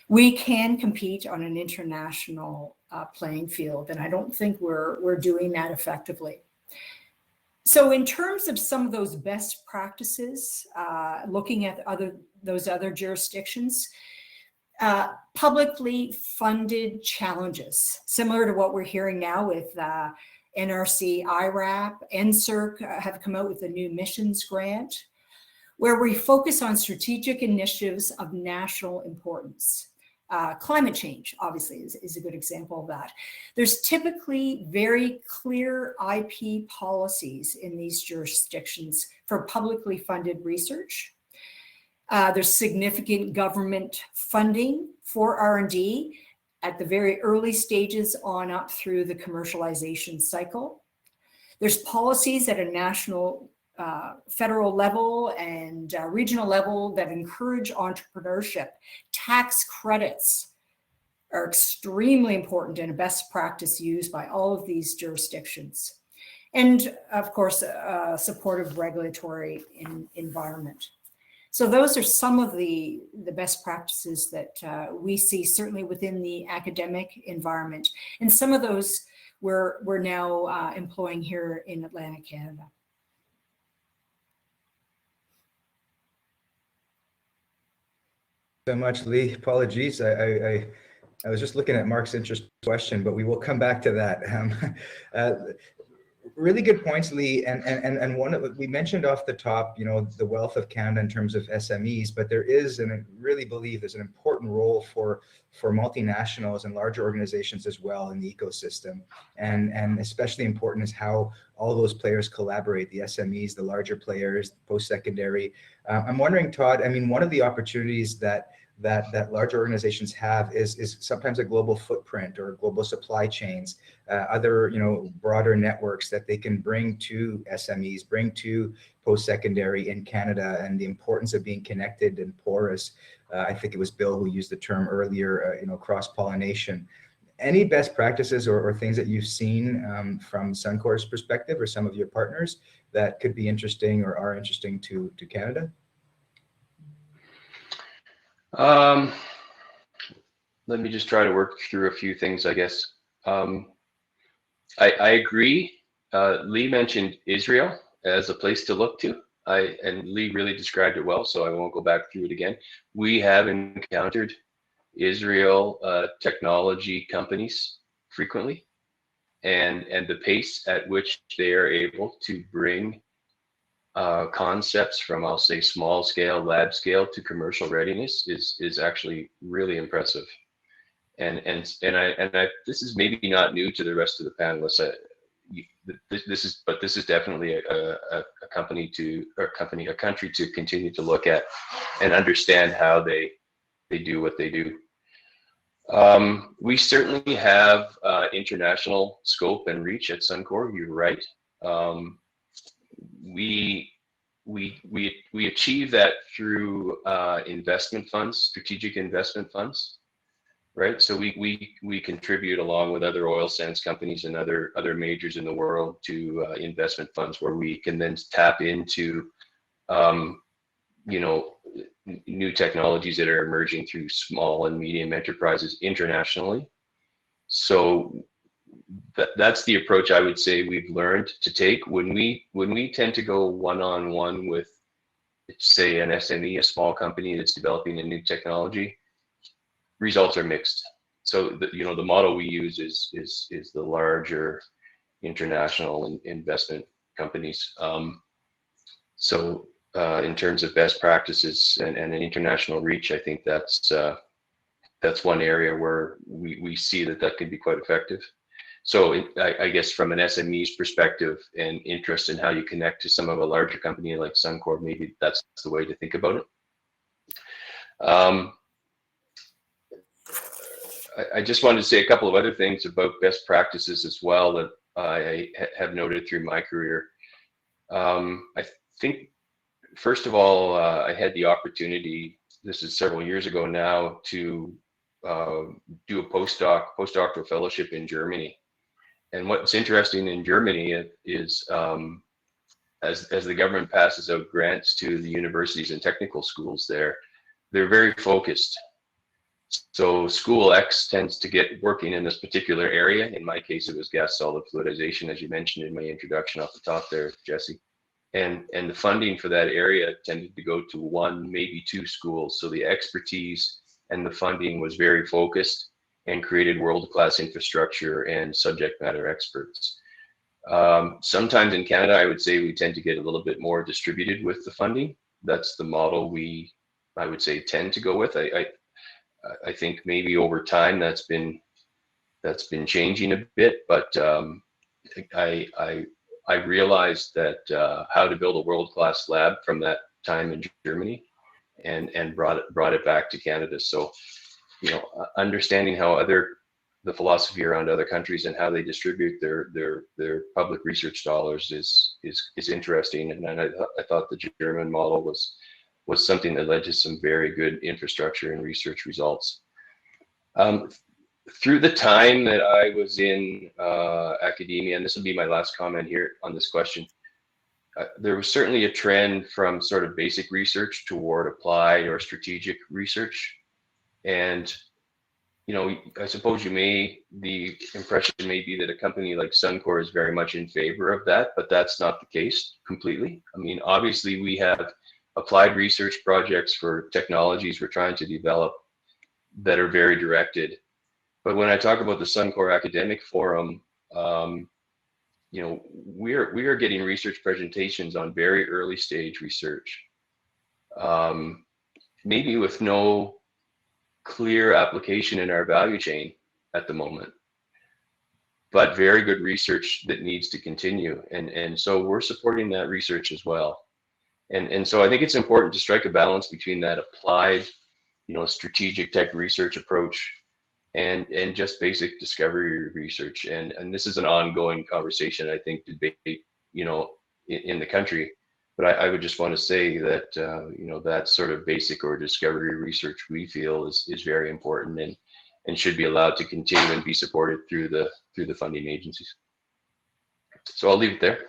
[SPEAKER 3] We can compete on an international playing field, and I don't think we're doing that effectively. So in terms of some of those best practices, looking at those other jurisdictions, publicly funded challenges, similar to what we're hearing now with NRC, IRAP, NSERC have come out with a new missions grant, where we focus on strategic initiatives of national importance. Climate change, obviously, is a good example of that. There's typically very clear IP policies in these jurisdictions for publicly funded research. There's significant government funding for R&D at the very early stages on up through the commercialization cycle. There's policies at a national, federal level and regional level that encourage entrepreneurship. Tax credits are extremely important and a best practice used by all of these jurisdictions. And of course, a supportive regulatory environment. So those are some of the best practices that we see certainly within the academic environment. And some of those we're now employing here in Atlantic Canada.
[SPEAKER 1] So much, Lee. Apologies. I was just looking at Mark's interest question, but we will come back to that. Really good points, Lee. And one of we mentioned off the top, you know, the wealth of Canada in terms of SMEs, but there is, and I really believe there's an important role for multinationals and larger organizations as well in the ecosystem. And especially important is how all those players collaborate, the SMEs, the larger players, post-secondary. I'm wondering, Todd, I mean, one of the opportunities that that larger organizations have is sometimes a global footprint or global supply chains, other broader networks that they can bring to SMEs, bring to post-secondary in Canada, and the importance of being connected and porous. I think it was Bill who used the term earlier, cross-pollination. Any best practices or things that you've seen from Suncor's perspective or some of your partners that could be interesting or are interesting to Canada?
[SPEAKER 6] Let me just try to work through a few things, I guess. I agree. Lee mentioned Israel as a place to look to. And Lee really described it well, so I won't go back through it again. We have encountered Israel technology companies frequently, and the pace at which they are able to bring concepts from, I'll say, small scale, lab scale to commercial readiness is actually really impressive. And I this is maybe not new to the rest of the panelists. This is definitely a country to continue to look at and understand how they do what they do. We certainly have international scope and reach at Suncor. You're right. We achieve that through investment funds, strategic investment funds. Right, so we contribute along with other oil sands companies and other majors in the world to investment funds where we can then tap into, new technologies that are emerging through small and medium enterprises internationally. So that's the approach I would say we've learned to take when we tend to go one-on-one with, say, an SME, a small company that's developing a new technology. Results are mixed. So the model we use is the larger international investment companies. In terms of best practices and an international reach, I think that's one area where we see that can be quite effective. So I guess from an SME's perspective and interest in how you connect to some of a larger company like Suncor, maybe that's the way to think about it. I just wanted to say a couple of other things about best practices as well that I have noted through my career. I think, first of all, I had the opportunity, this is several years ago now, to do a postdoctoral fellowship in Germany. And what's interesting in Germany is as the government passes out grants to the universities and technical schools there, they're very focused. So school X tends to get working in this particular area. In my case, it was gas solid fluidization, as you mentioned in my introduction off the top there, Jesse. And the funding for that area tended to go to one, maybe two schools. So the expertise and the funding was very focused and created world-class infrastructure and subject matter experts. Sometimes in Canada, I would say we tend to get a little bit more distributed with the funding. That's the model I would say, tend to go with. I think maybe over time that's been changing a bit, but I realized that how to build a world-class lab from that time in Germany, and brought it back to Canada. So, understanding how the philosophy around other countries and how they distribute their public research dollars is interesting. And I thought the German model was something that led to some very good infrastructure and research results. Through the time that I was in academia, and this will be my last comment here on this question, there was certainly a trend from sort of basic research toward applied or strategic research. And, I suppose the impression may be that a company like Suncor is very much in favor of that, but that's not the case completely. I mean, obviously we have applied research projects for technologies we're trying to develop that are very directed. But when I talk about the Suncor Academic Forum, we are getting research presentations on very early stage research, maybe with no clear application in our value chain at the moment, but very good research that needs to continue. And so we're supporting that research as well. And so I think it's important to strike a balance between that applied strategic tech research approach, and just basic discovery research. And this is an ongoing conversation, I think, debate, in the country. But I would just want to say that that sort of basic or discovery research, we feel, is very important, and should be allowed to continue and be supported through the funding agencies. So I'll leave it there.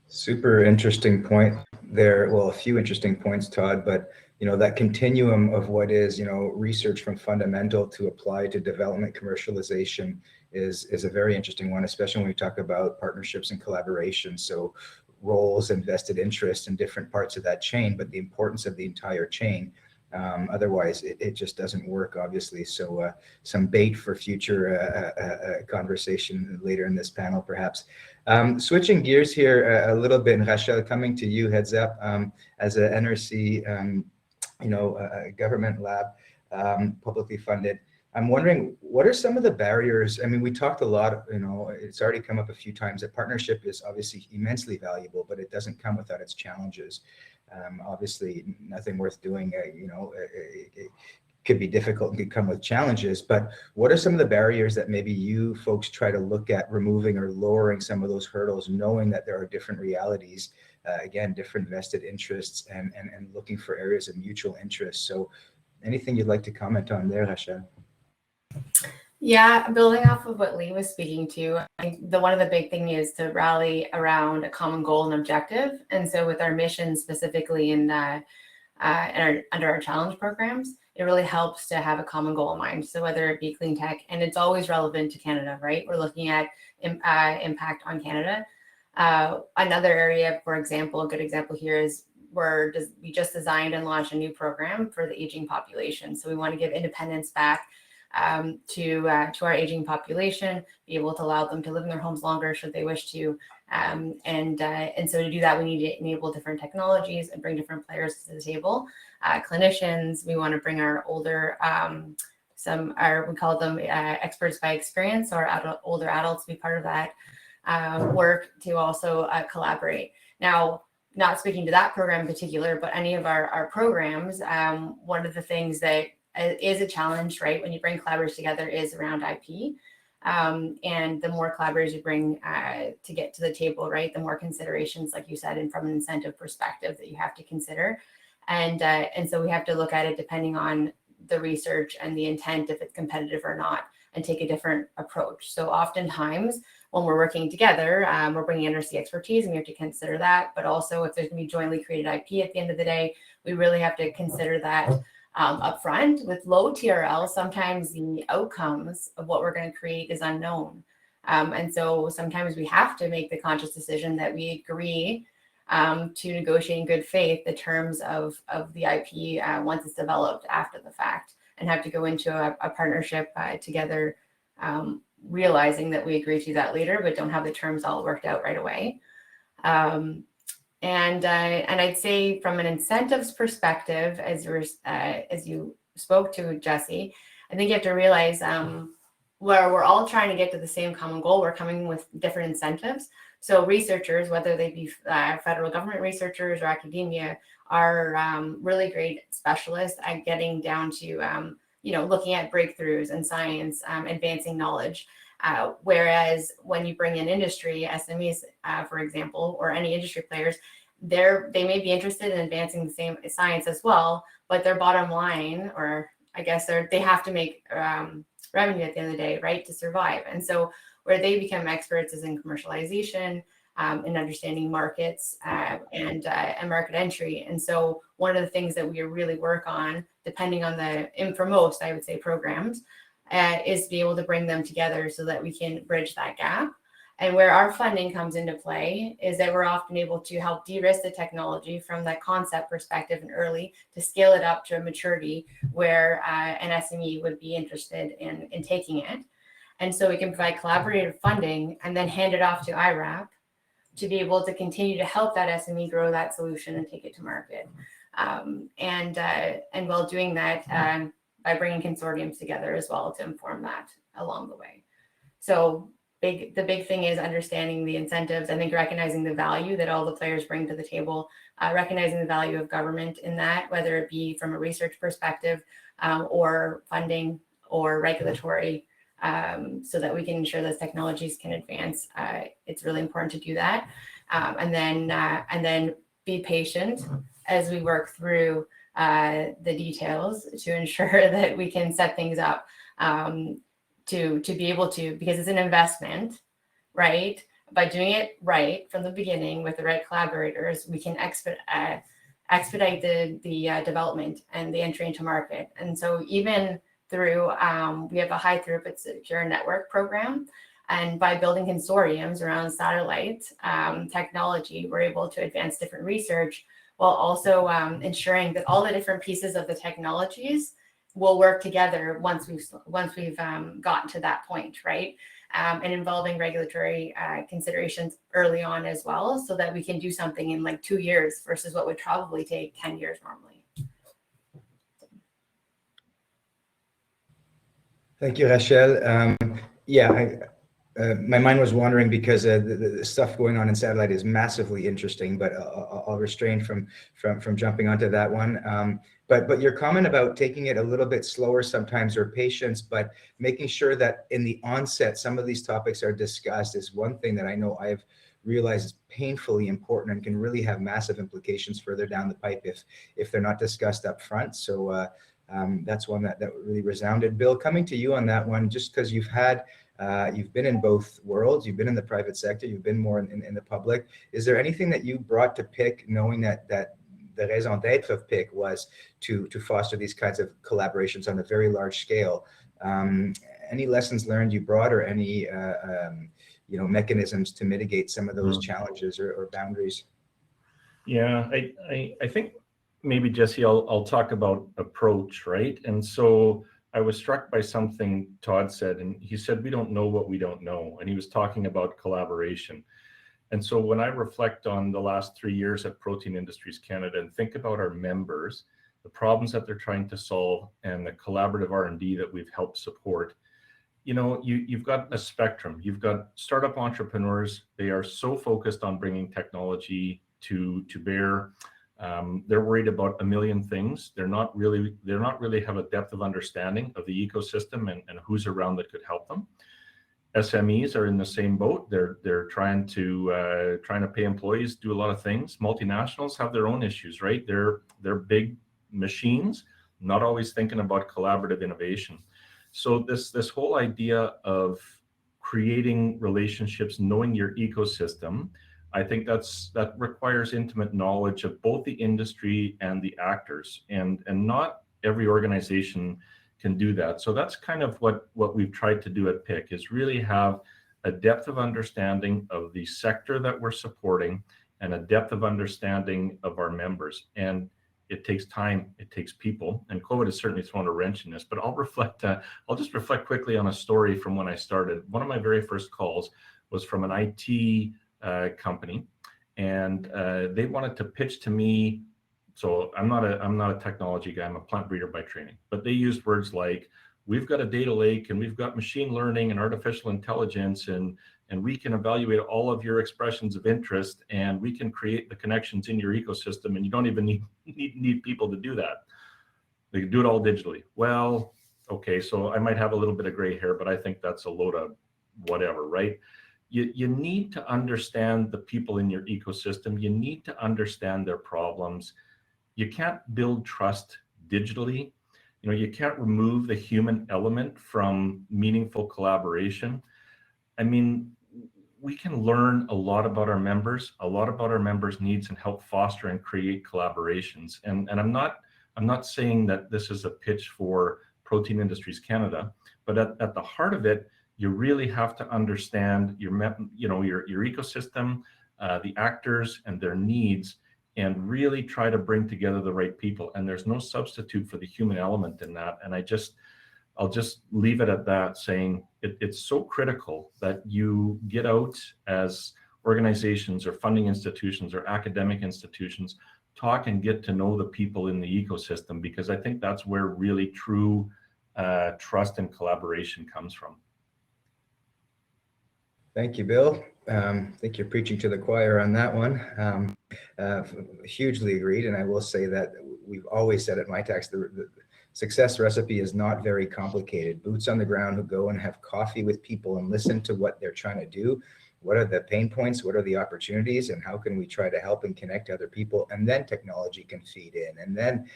[SPEAKER 1] Super interesting point there. Well, a few interesting points, Todd, but that continuum of what is, research from fundamental to apply to development commercialization is a very interesting one, especially when we talk about partnerships and collaboration. So roles and vested interests in different parts of that chain, but the importance of the entire chain. Otherwise, it just doesn't work, obviously. So some bait for future conversation later in this panel, perhaps. Switching gears here a little bit, and Rachel, coming to you, heads up, as a NRC, a government lab, publicly funded. I'm wondering, what are some of the barriers? I mean, we talked a lot, it's already come up a few times that partnership is obviously immensely valuable, but it doesn't come without its challenges. Obviously, nothing worth doing, it could be difficult and could come with challenges, but what are some of the barriers that maybe you folks try to look at removing or lowering some of those hurdles, knowing that there are different realities, again, different vested interests, and looking for areas of mutual interest? So anything you'd like to comment on there, Rachel?
[SPEAKER 5] Yeah, building off of what Lee was speaking to, I think one of the big thing is to rally around a common goal and objective. And so with our mission specifically under our challenge programs, it really helps to have a common goal in mind. So whether it be clean tech, and it's always relevant to Canada, right? We're looking at impact on Canada. Another area, for example, a good example here is we just designed and launched a new program for the aging population. So we want to give independence back to our aging population, be able to allow them to live in their homes longer should they wish to. And so to do that, we need to enable different technologies and bring different players to the table. Clinicians, we want to bring our older, we call them experts by experience, or older adults to be part of that work to also collaborate. Now, not speaking to that program in particular, but any of our programs, one of the things that is a challenge, right, when you bring collaborators together is around IP. And the more collaborators you bring to get to the table, right, the more considerations, like you said, and from an incentive perspective that you have to consider. And so we have to look at it depending on the research and the intent, if it's competitive or not, and take a different approach. So oftentimes when we're working together, we're bringing NRC expertise, and we have to consider that. But also if there's going to be jointly created IP at the end of the day, we really have to consider that upfront. With low TRL, sometimes the outcomes of what we're going to create is unknown. And so sometimes we have to make the conscious decision that we agree to negotiate in good faith the terms of the IP once it's developed after the fact, and have to go into a partnership together, realizing that we agree to that later, but don't have the terms all worked out right away. And I'd say from an incentives perspective, as you spoke to, Jesse, I think you have to realize where we're all trying to get to the same common goal, we're coming with different incentives. So researchers, whether they be federal government researchers or academia, are really great specialists at getting down to looking at breakthroughs in science, advancing knowledge. Whereas when you bring in industry, SMEs, for example, or any industry players, they may be interested in advancing the same science as well, but their bottom line, or I guess they have to make revenue at the end of the day, right, to survive. And so where they become experts is in commercialization, in understanding markets and market entry. And so one of the things that we really work on, depending on for most, I would say, programs, is to be able to bring them together so that we can bridge that gap. And where our funding comes into play is that we're often able to help de-risk the technology from that concept perspective and early to scale it up to a maturity where an SME would be interested in taking it. And so we can provide collaborative funding and then hand it off to IRAP to be able to continue to help that SME grow that solution and take it to market. And while doing that, by bringing consortiums together as well to inform that along the way. So the big thing is understanding the incentives. I think recognizing the value that all the players bring to the table, recognizing the value of government in that, whether it be from a research perspective or funding or regulatory, so that we can ensure those technologies can advance. It's really important to do that, and then be patient as we work through the details to ensure that we can set things up to be able to, because it's an investment, right? By doing it right from the beginning with the right collaborators, we can expedite the development and the entry into market. And so even through, we have a high throughput secure network program. And by building consortiums around satellite technology, we're able to advance different research while also ensuring that all the different pieces of the technologies will work together once we've gotten to that point, right? And involving regulatory considerations early on as well, so that we can do something in like 2 years versus what would probably take 10 years normally.
[SPEAKER 1] Thank you, Rachel. My mind was wandering because the stuff going on in satellite is massively interesting, but I'll refrain from jumping onto that one. But your comment about taking it a little bit slower sometimes, or patience, but making sure that in the onset some of these topics are discussed is one thing that I know I've realized is painfully important and can really have massive implications further down the pipe if they're not discussed up front. So that's one that really resounded. Bill, coming to you on that one, just because you've been in both worlds, you've been in the private sector, you've been more in the public. Is there anything that you brought to PIC, knowing that the raison d'être of PIC was to foster these kinds of collaborations on a very large scale? Any lessons learned you brought, or any mechanisms to mitigate some of those challenges or boundaries?
[SPEAKER 4] Yeah, I think maybe, Jesse, I'll talk about approach, right? And so I was struck by something Todd said, and he said, we don't know what we don't know. And he was talking about collaboration. And so when I reflect on the last 3 years at Protein Industries Canada and think about our members, the problems that they're trying to solve, and the collaborative R&D that we've helped support, you've got a spectrum. You've got startup entrepreneurs. They are so focused on bringing technology to bear. They're worried about a million things. They're not really have a depth of understanding of the ecosystem and who's around that could help them. SMEs are in the same boat. They're trying to pay employees, do a lot of things. Multinationals have their own issues, right? They're big machines, not always thinking about collaborative innovation. So this whole idea of creating relationships, knowing your ecosystem, I think that requires intimate knowledge of both the industry and the actors, and not every organization can do that. So that's kind of what we've tried to do at PIC, is really have a depth of understanding of the sector that we're supporting and a depth of understanding of our members. And it takes time, it takes people, and COVID has certainly thrown a wrench in this. But I'll just reflect quickly on a story from when I started. One of my very first calls was from an IT company, and they wanted to pitch to me. So I'm not a technology guy. I'm a plant breeder by training. But they used words like, we've got a data lake, and we've got machine learning and artificial intelligence, and we can evaluate all of your expressions of interest, and we can create the connections in your ecosystem, and you don't even need people to do that. They can do it all digitally. Well, okay, so I might have a little bit of gray hair, but I think that's a load of whatever, right? You need to understand the people in your ecosystem. You need to understand their problems. You can't build trust digitally. You can't remove the human element from meaningful collaboration. I mean, we can learn a lot about our members, needs, and help foster and create collaborations. And I'm not saying that this is a pitch for Protein Industries Canada, but at the heart of it, you really have to understand your ecosystem, the actors and their needs, and really try to bring together the right people. And there's no substitute for the human element in that. And I'll just leave it at that, saying it's so critical that you get out as organizations or funding institutions or academic institutions, talk and get to know the people in the ecosystem, because I think that's where really true trust and collaboration comes from.
[SPEAKER 1] Thank you, Bill. I think you're preaching to the choir on that one. Hugely agreed. And I will say that we've always said at MyTax, the success recipe is not very complicated. Boots on the ground who go and have coffee with people and listen to what they're trying to do. What are the pain points? What are the opportunities? And how can we try to help and connect other people? And then technology can feed in, and then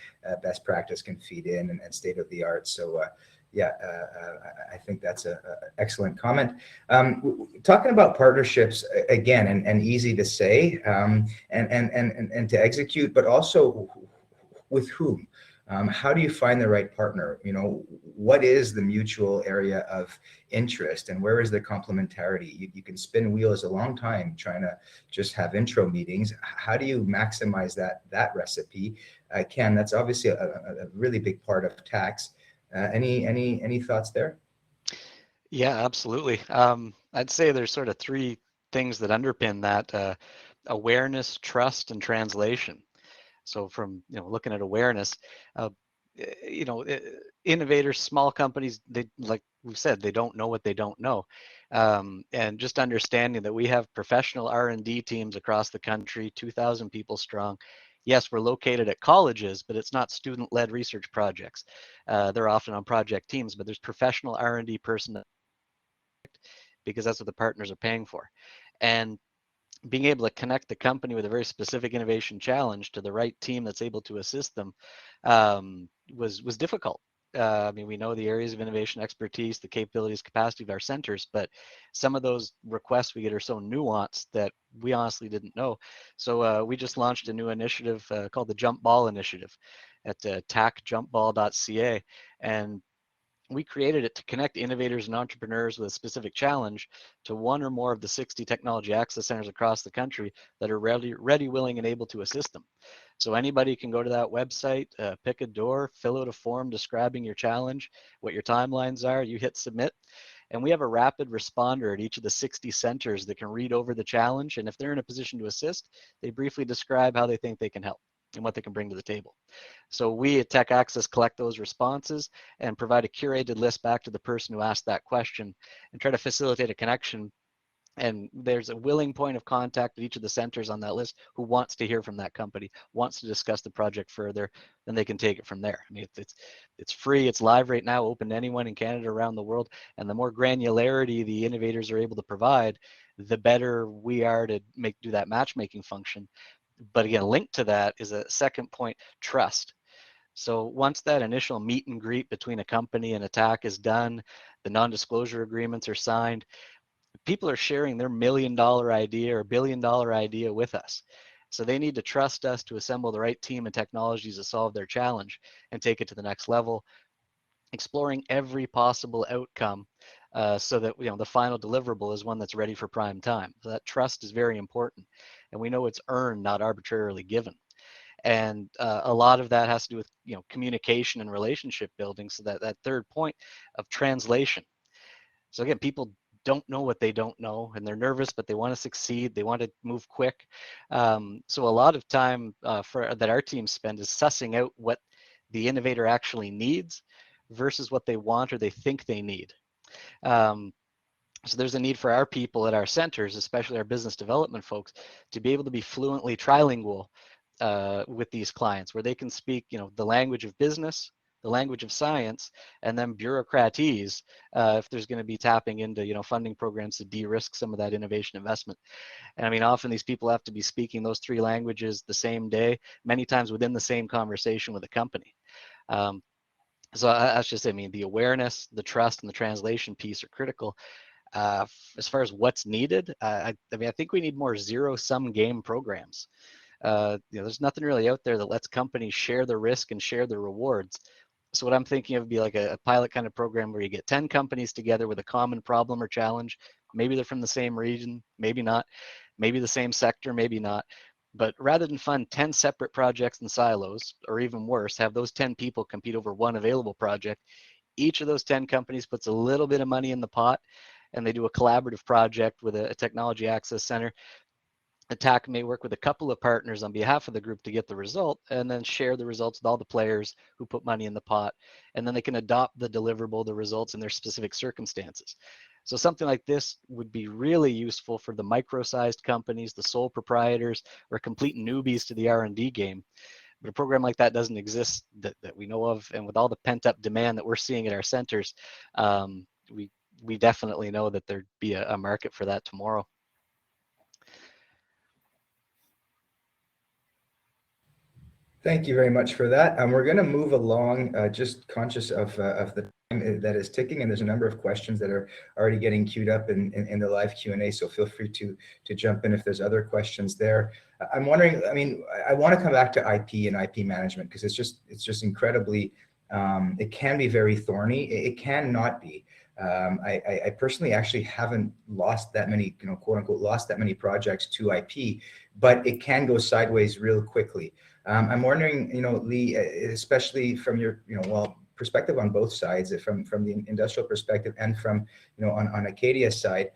[SPEAKER 1] best practice can feed in, and state of the art. So I think that's an excellent comment. Talking about partnerships again, and easy to say, and to execute, but also with whom? How do you find the right partner? You know, what is the mutual area of interest, and where is the complementarity? You can spin wheels a long time trying to just have intro meetings. How do you maximize that recipe? Ken, that's obviously a really big part of tax. Any thoughts there?
[SPEAKER 2] Yeah, absolutely. I'd say there's sort of three things that underpin that: awareness, trust, and translation. So from looking at awareness, uh, innovators, small companies, they, like we said, they don't know what they don't know, and just understanding that we have professional R&D teams across the country, 2,000 people strong. Yes, we're located at colleges, but it's not student-led research projects. They're often on project teams, but there's professional R&D person because that's what the partners are paying for. And being able to connect the company with a very specific innovation challenge to the right team that's able to assist them was difficult. I mean, we know the areas of innovation expertise, the capabilities, capacity of our centers, but some of those requests we get are so nuanced that we honestly didn't know. So we just launched a new initiative called the Jump Ball Initiative at tacjumpball.ca, and we created it to connect innovators and entrepreneurs with a specific challenge to one or more of the 60 technology access centers across the country that are ready, willing, and able to assist them. So anybody can go to that website, pick a door, fill out a form describing your challenge, what your timelines are, you hit submit, and we have a rapid responder at each of the 60 centers that can read over the challenge, and if they're in a position to assist, they briefly describe how they think they can help and what they can bring to the table. So we at Tech Access collect those responses and provide a curated list back to the person who asked that question and try to facilitate a connection. And there's a willing point of contact at each of the centers on that list who wants to hear from that company, wants to discuss the project further, then they can take it from there. I mean, it's free, it's live right now, open to anyone in Canada, around the world. And the more granularity the innovators are able to provide, the better we are to do that matchmaking function. But again, linked to that is a second point: trust. So once that initial meet and greet between a company and a TAC is done, the non-disclosure agreements are signed, people are sharing their $1 million idea or $1 billion idea with us. So they need to trust us to assemble the right team and technologies to solve their challenge and take it to the next level, exploring every possible outcome so that the final deliverable is one that's ready for prime time. So that trust is very important. And we know it's earned, not arbitrarily given. And a lot of that has to do with communication and relationship building. So that third point of translation. So again, people don't know what they don't know, and they're nervous, but they want to succeed. They want to move quick. So a lot of time that our teams spend is sussing out what the innovator actually needs versus what they want or they think they need. So there's a need for our people at our centers, especially our business development folks, to be able to be fluently trilingual with these clients, where they can speak, the language of business, the language of science, and then bureaucratese if there's going to be tapping into, funding programs to de-risk some of that innovation investment. And I mean, often these people have to be speaking those three languages the same day, many times within the same conversation with a company. So that's just, I mean, the awareness, the trust, and the translation piece are critical. As far as what's needed, I mean, I think we need more zero-sum game programs. There's nothing really out there that lets companies share the risk and share the rewards. So what I'm thinking of would be like a pilot kind of program where you get 10 companies together with a common problem or challenge. Maybe they're from the same region, maybe not, maybe the same sector, maybe not. But rather than fund 10 separate projects in silos, or even worse, have those 10 people compete over one available project, each of those 10 companies puts a little bit of money in the pot and they do a collaborative project with a technology access center. Attack may work with a couple of partners on behalf of the group to get the result and then share the results with all the players who put money in the pot. And then they can adopt the deliverable, the results in their specific circumstances. So something like this would be really useful for the micro-sized companies, the sole proprietors, or complete newbies to the R&D game. But a program like that doesn't exist that we know of. And with all the pent-up demand that we're seeing at our centers, we definitely know that there'd be a market for that tomorrow.
[SPEAKER 1] Thank you very much for that. We're going to move along, just conscious of the time that is ticking, and there's a number of questions that are already getting queued up in the live Q&A, so feel free to jump in if there's other questions there. I'm wondering, I mean, I want to come back to IP and IP management because it's just incredibly, it can be very thorny. It can not be. I personally actually haven't lost that many, you know, quote unquote, lost that many projects to IP, but it can go sideways real quickly. I'm wondering, you know, Lee, especially from your, you know, well, perspective on both sides, from the industrial perspective and from, you know, on Acadia's side,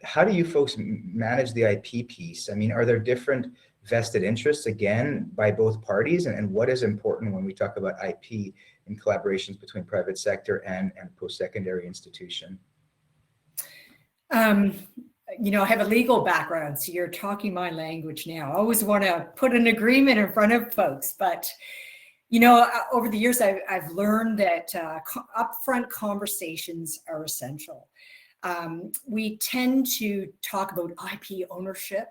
[SPEAKER 1] how do you folks manage the IP piece? I mean, are there different vested interests again by both parties, and what is important when we talk about IP in collaborations between private sector and post-secondary institution?
[SPEAKER 3] You know, I have a legal background, so you're talking my language now. I always want to put an agreement in front of folks, but you know, over the years, I've learned that upfront conversations are essential. We tend to talk about IP ownership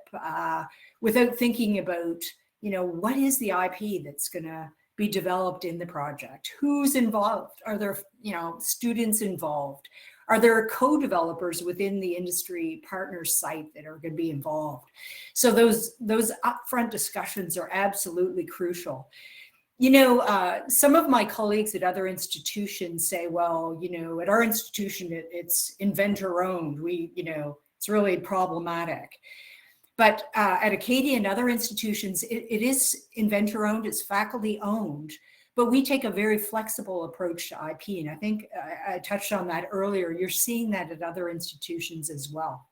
[SPEAKER 3] without thinking about, you know, what is the IP that's going to be developed in the project? Who's involved? Are there, you know, students involved? Are there co-developers within the industry partner site that are going to be involved? So those upfront discussions are absolutely crucial. You know, some of my colleagues at other institutions say, well, you know, at our institution, it's inventor owned. You know, it's really problematic. But at Acadia and other institutions, it is inventor owned, it's faculty owned. But we take a very flexible approach to IP. And I think I touched on that earlier. You're seeing that at other institutions as well.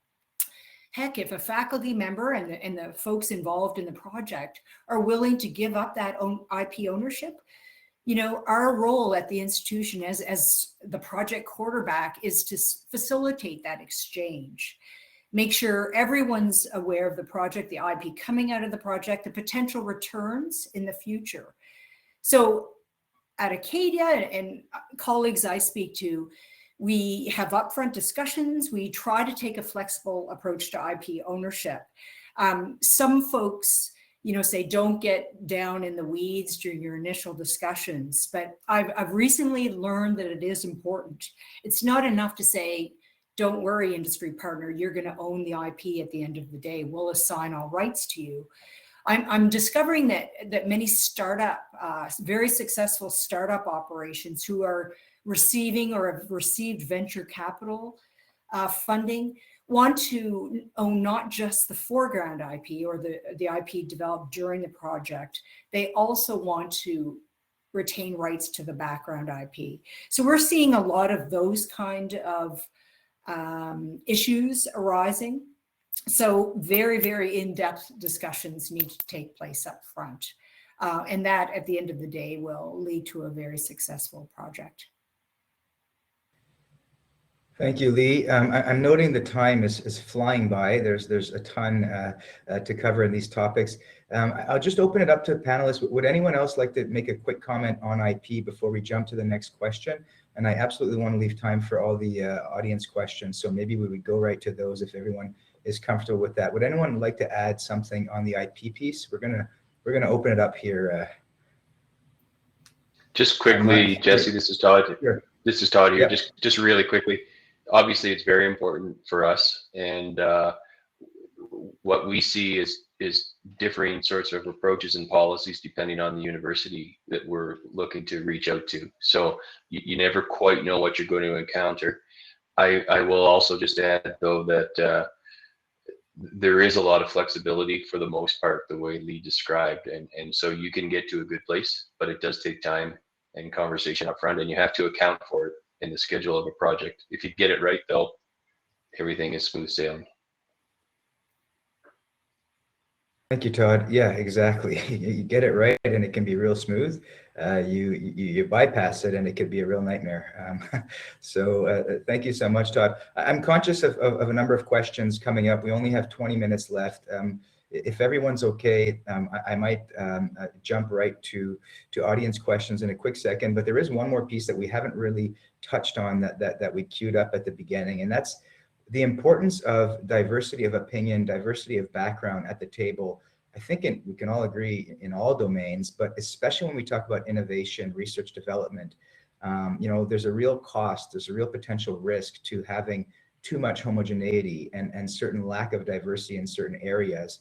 [SPEAKER 3] Heck, if a faculty member and the folks involved in the project are willing to give up that IP ownership, you know, our role at the institution as the project quarterback is to facilitate that exchange. Make sure everyone's aware of the project, the IP coming out of the project, the potential returns in the future. So at Acadia and colleagues I speak to, we have upfront discussions. We try to take a flexible approach to IP ownership. Some folks, you know, say don't get down in the weeds during your initial discussions, but I've recently learned that it is important. It's not enough to say, don't worry, industry partner, you're going to own the IP at the end of the day. We'll assign all rights to you. I'm discovering that many startup, very successful startup operations who are receiving or have received venture capital funding want to own not just the foreground IP or the IP developed during the project. They also want to retain rights to the background IP. So we're seeing a lot of those kind of issues arising. So very, very in-depth discussions need to take place up front. And that at the end of the day will lead to a very successful project.
[SPEAKER 1] Thank you, Lee. I'm noting the time is flying by. There's a ton to cover in these topics. I'll just open it up to panelists. Would anyone else like to make a quick comment on IP before we jump to the next question? And I absolutely want to leave time for all the audience questions. So maybe we would go right to those if everyone is comfortable with that. Would anyone like to add something on the IP piece? We're gonna open it up here.
[SPEAKER 6] Just quickly, Jesse, this is Todd.
[SPEAKER 1] Sure.
[SPEAKER 6] This is Todd here.
[SPEAKER 1] Yep.
[SPEAKER 6] Just really quickly. Obviously, it's very important for us, and what we see is differing sorts of approaches and policies depending on the university that we're looking to reach out to. So you never quite know what you're going to encounter. I will also just add, though, that there is a lot of flexibility for the most part, the way Lee described, and so you can get to a good place, but it does take time and conversation up front, and you have to account for it in the schedule of a project. If you get it right, though, everything is smooth sailing.
[SPEAKER 1] Thank you, Todd. Yeah, exactly. You get it right, and it can be real smooth. You bypass it, and it could be a real nightmare. So thank you so much, Todd. I'm conscious of a number of questions coming up. We only have 20 minutes left. If everyone's okay, I might jump right to audience questions in a quick second. But there is one more piece that we haven't really touched on that we queued up at the beginning, and that's the importance of diversity of opinion, diversity of background at the table. I think we can all agree in all domains, but especially when we talk about innovation, research development, there's a real cost, there's a real potential risk to having too much homogeneity and certain lack of diversity in certain areas,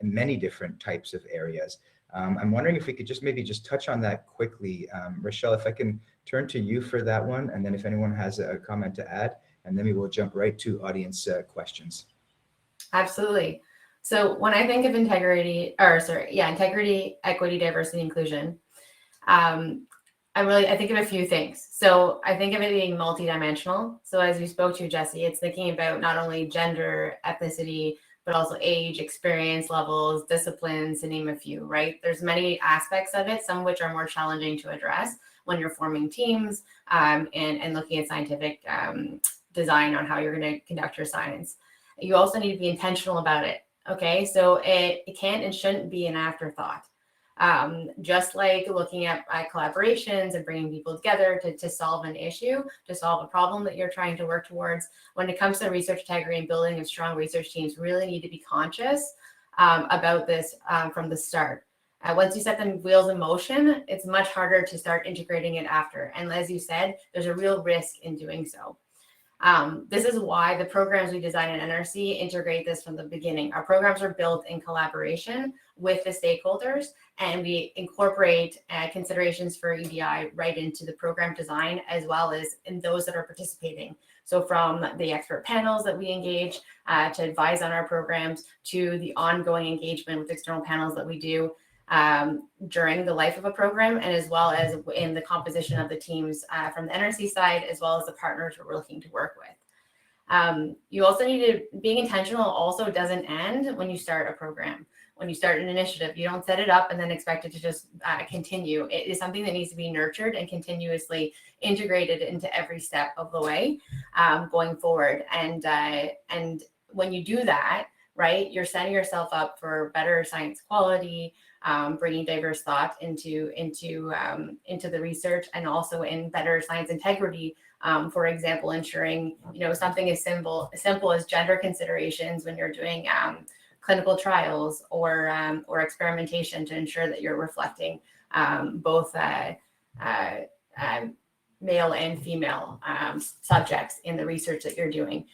[SPEAKER 1] many different types of areas. I'm wondering if we could maybe touch on that quickly. Rochelle, if I can turn to you for that one, and then if anyone has a comment to add, and then we will jump right to audience questions.
[SPEAKER 5] Absolutely. So when I think of integrity, equity, diversity, inclusion, I think of a few things. So I think of it being multidimensional. So as you spoke to, Jesse, it's thinking about not only gender, ethnicity, but also age, experience levels, disciplines, to name a few, right? There's many aspects of it, some of which are more challenging to address when you're forming teams and looking at scientific design on how you're going to conduct your science. You also need to be intentional about it. Okay, so it can't and shouldn't be an afterthought. Just like looking at collaborations and bringing people together to solve an issue, to solve a problem that you're trying to work towards. When it comes to research integrity and building of strong research teams, really need to be conscious about this from the start. Once you set the wheels in motion, it's much harder to start integrating it after. And as you said, there's a real risk in doing so. This is why the programs we design at NRC integrate this from the beginning. Our programs are built in collaboration with the stakeholders, and we incorporate considerations for EDI right into the program design, as well as in those that are participating. So from the expert panels that we engage to advise on our programs, to the ongoing engagement with external panels that we do during the life of a program, and as well as in the composition of the teams from the NRC side, as well as the partners we're looking to work with. You also need to, being intentional also doesn't end when you start a program. When you start an initiative, you don't set it up and then expect it to just continue. It is something that needs to be nurtured and continuously integrated into every step of the way going forward. And when you do that, right, you're setting yourself up for better science quality, bringing diverse thought into the research, and also in better science integrity. For example, ensuring something as simple as gender considerations when you're doing clinical trials or experimentation, to ensure that you're reflecting both male and female subjects in the research that you're doing.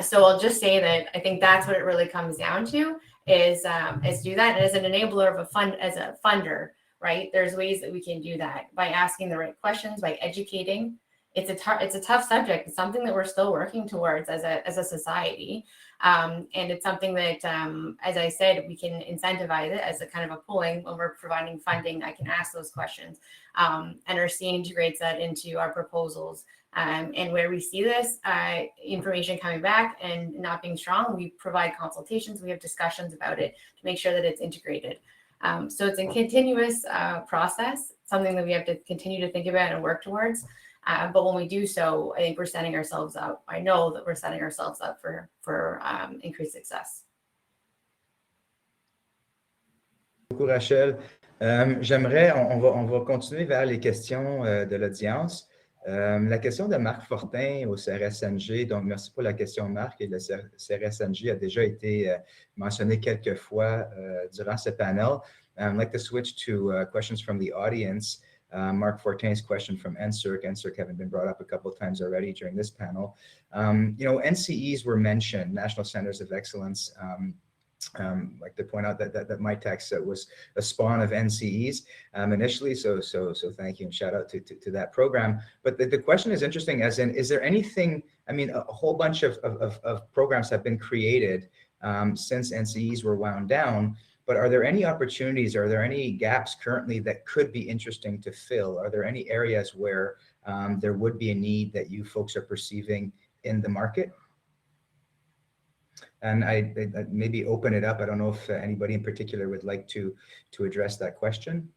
[SPEAKER 5] So I'll just say that I think that's what it really comes down to, is do that. And as an enabler of as a funder, right? There's ways that we can do that by asking the right questions, by educating. It's a tough subject. It's something that we're still working towards as a society. And it's something that, as I said, we can incentivize it as a kind of a pooling. When we're providing funding, I can ask those questions. NRC integrates that into our proposals. And where we see this information coming back and not being strong, we provide consultations. We have discussions about it to make sure that it's integrated. So it's a continuous process, something that we have to continue to think about and work towards. But when we do so, I think we're setting ourselves up. I know that we're setting ourselves up for increased success.
[SPEAKER 1] Beaucoup, Rachel. J'aimerais, on va continuer vers les questions de l'audience. La question de Marc Fortin au CRSNG. Donc, merci pour la question, Marc. Et le CRSNG a déjà été mentionné quelques fois durant ce panel. I'd like to switch to questions from the audience. Mark Fortin's question from NSERC. NSERC having been brought up a couple of times already during this panel. NCEs were mentioned, National Centers of Excellence. Like to point out that MITACS was a spawn of NCEs initially. So thank you and shout out to that program. But the question is interesting, as in, is there anything, I mean, a whole bunch of programs have been created since NCEs were wound down. But are there any opportunities? Are there any gaps currently that could be interesting to fill? Are there any areas where there would be a need that you folks are perceiving in the market? And I maybe open it up. I don't know if anybody in particular would like to address that question.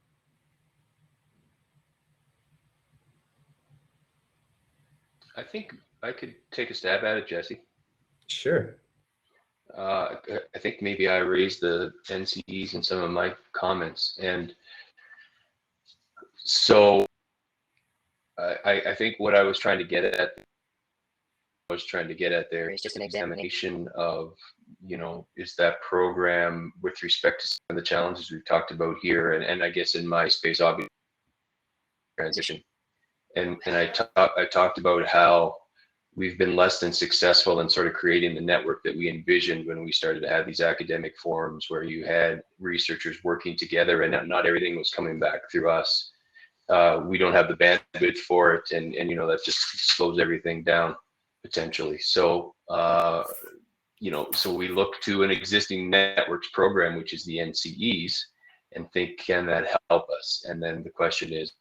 [SPEAKER 6] I think I could take a stab at it, Jesse.
[SPEAKER 1] Sure.
[SPEAKER 6] I think maybe I raised the NCEs in some of my comments, and so I think what I was trying to get at there is just an examination of, is that program with respect to some of the challenges we've talked about here, and I guess in my space, obviously, transition. And I talked about how we've been less than successful in sort of creating the network that we envisioned when we started to have these academic forums where you had researchers working together and not everything was coming back through us. We don't have the bandwidth for it, and that just slows everything down potentially. So so we look to an existing networks program, which is the NCEs, and think, can that help us? And then the question is,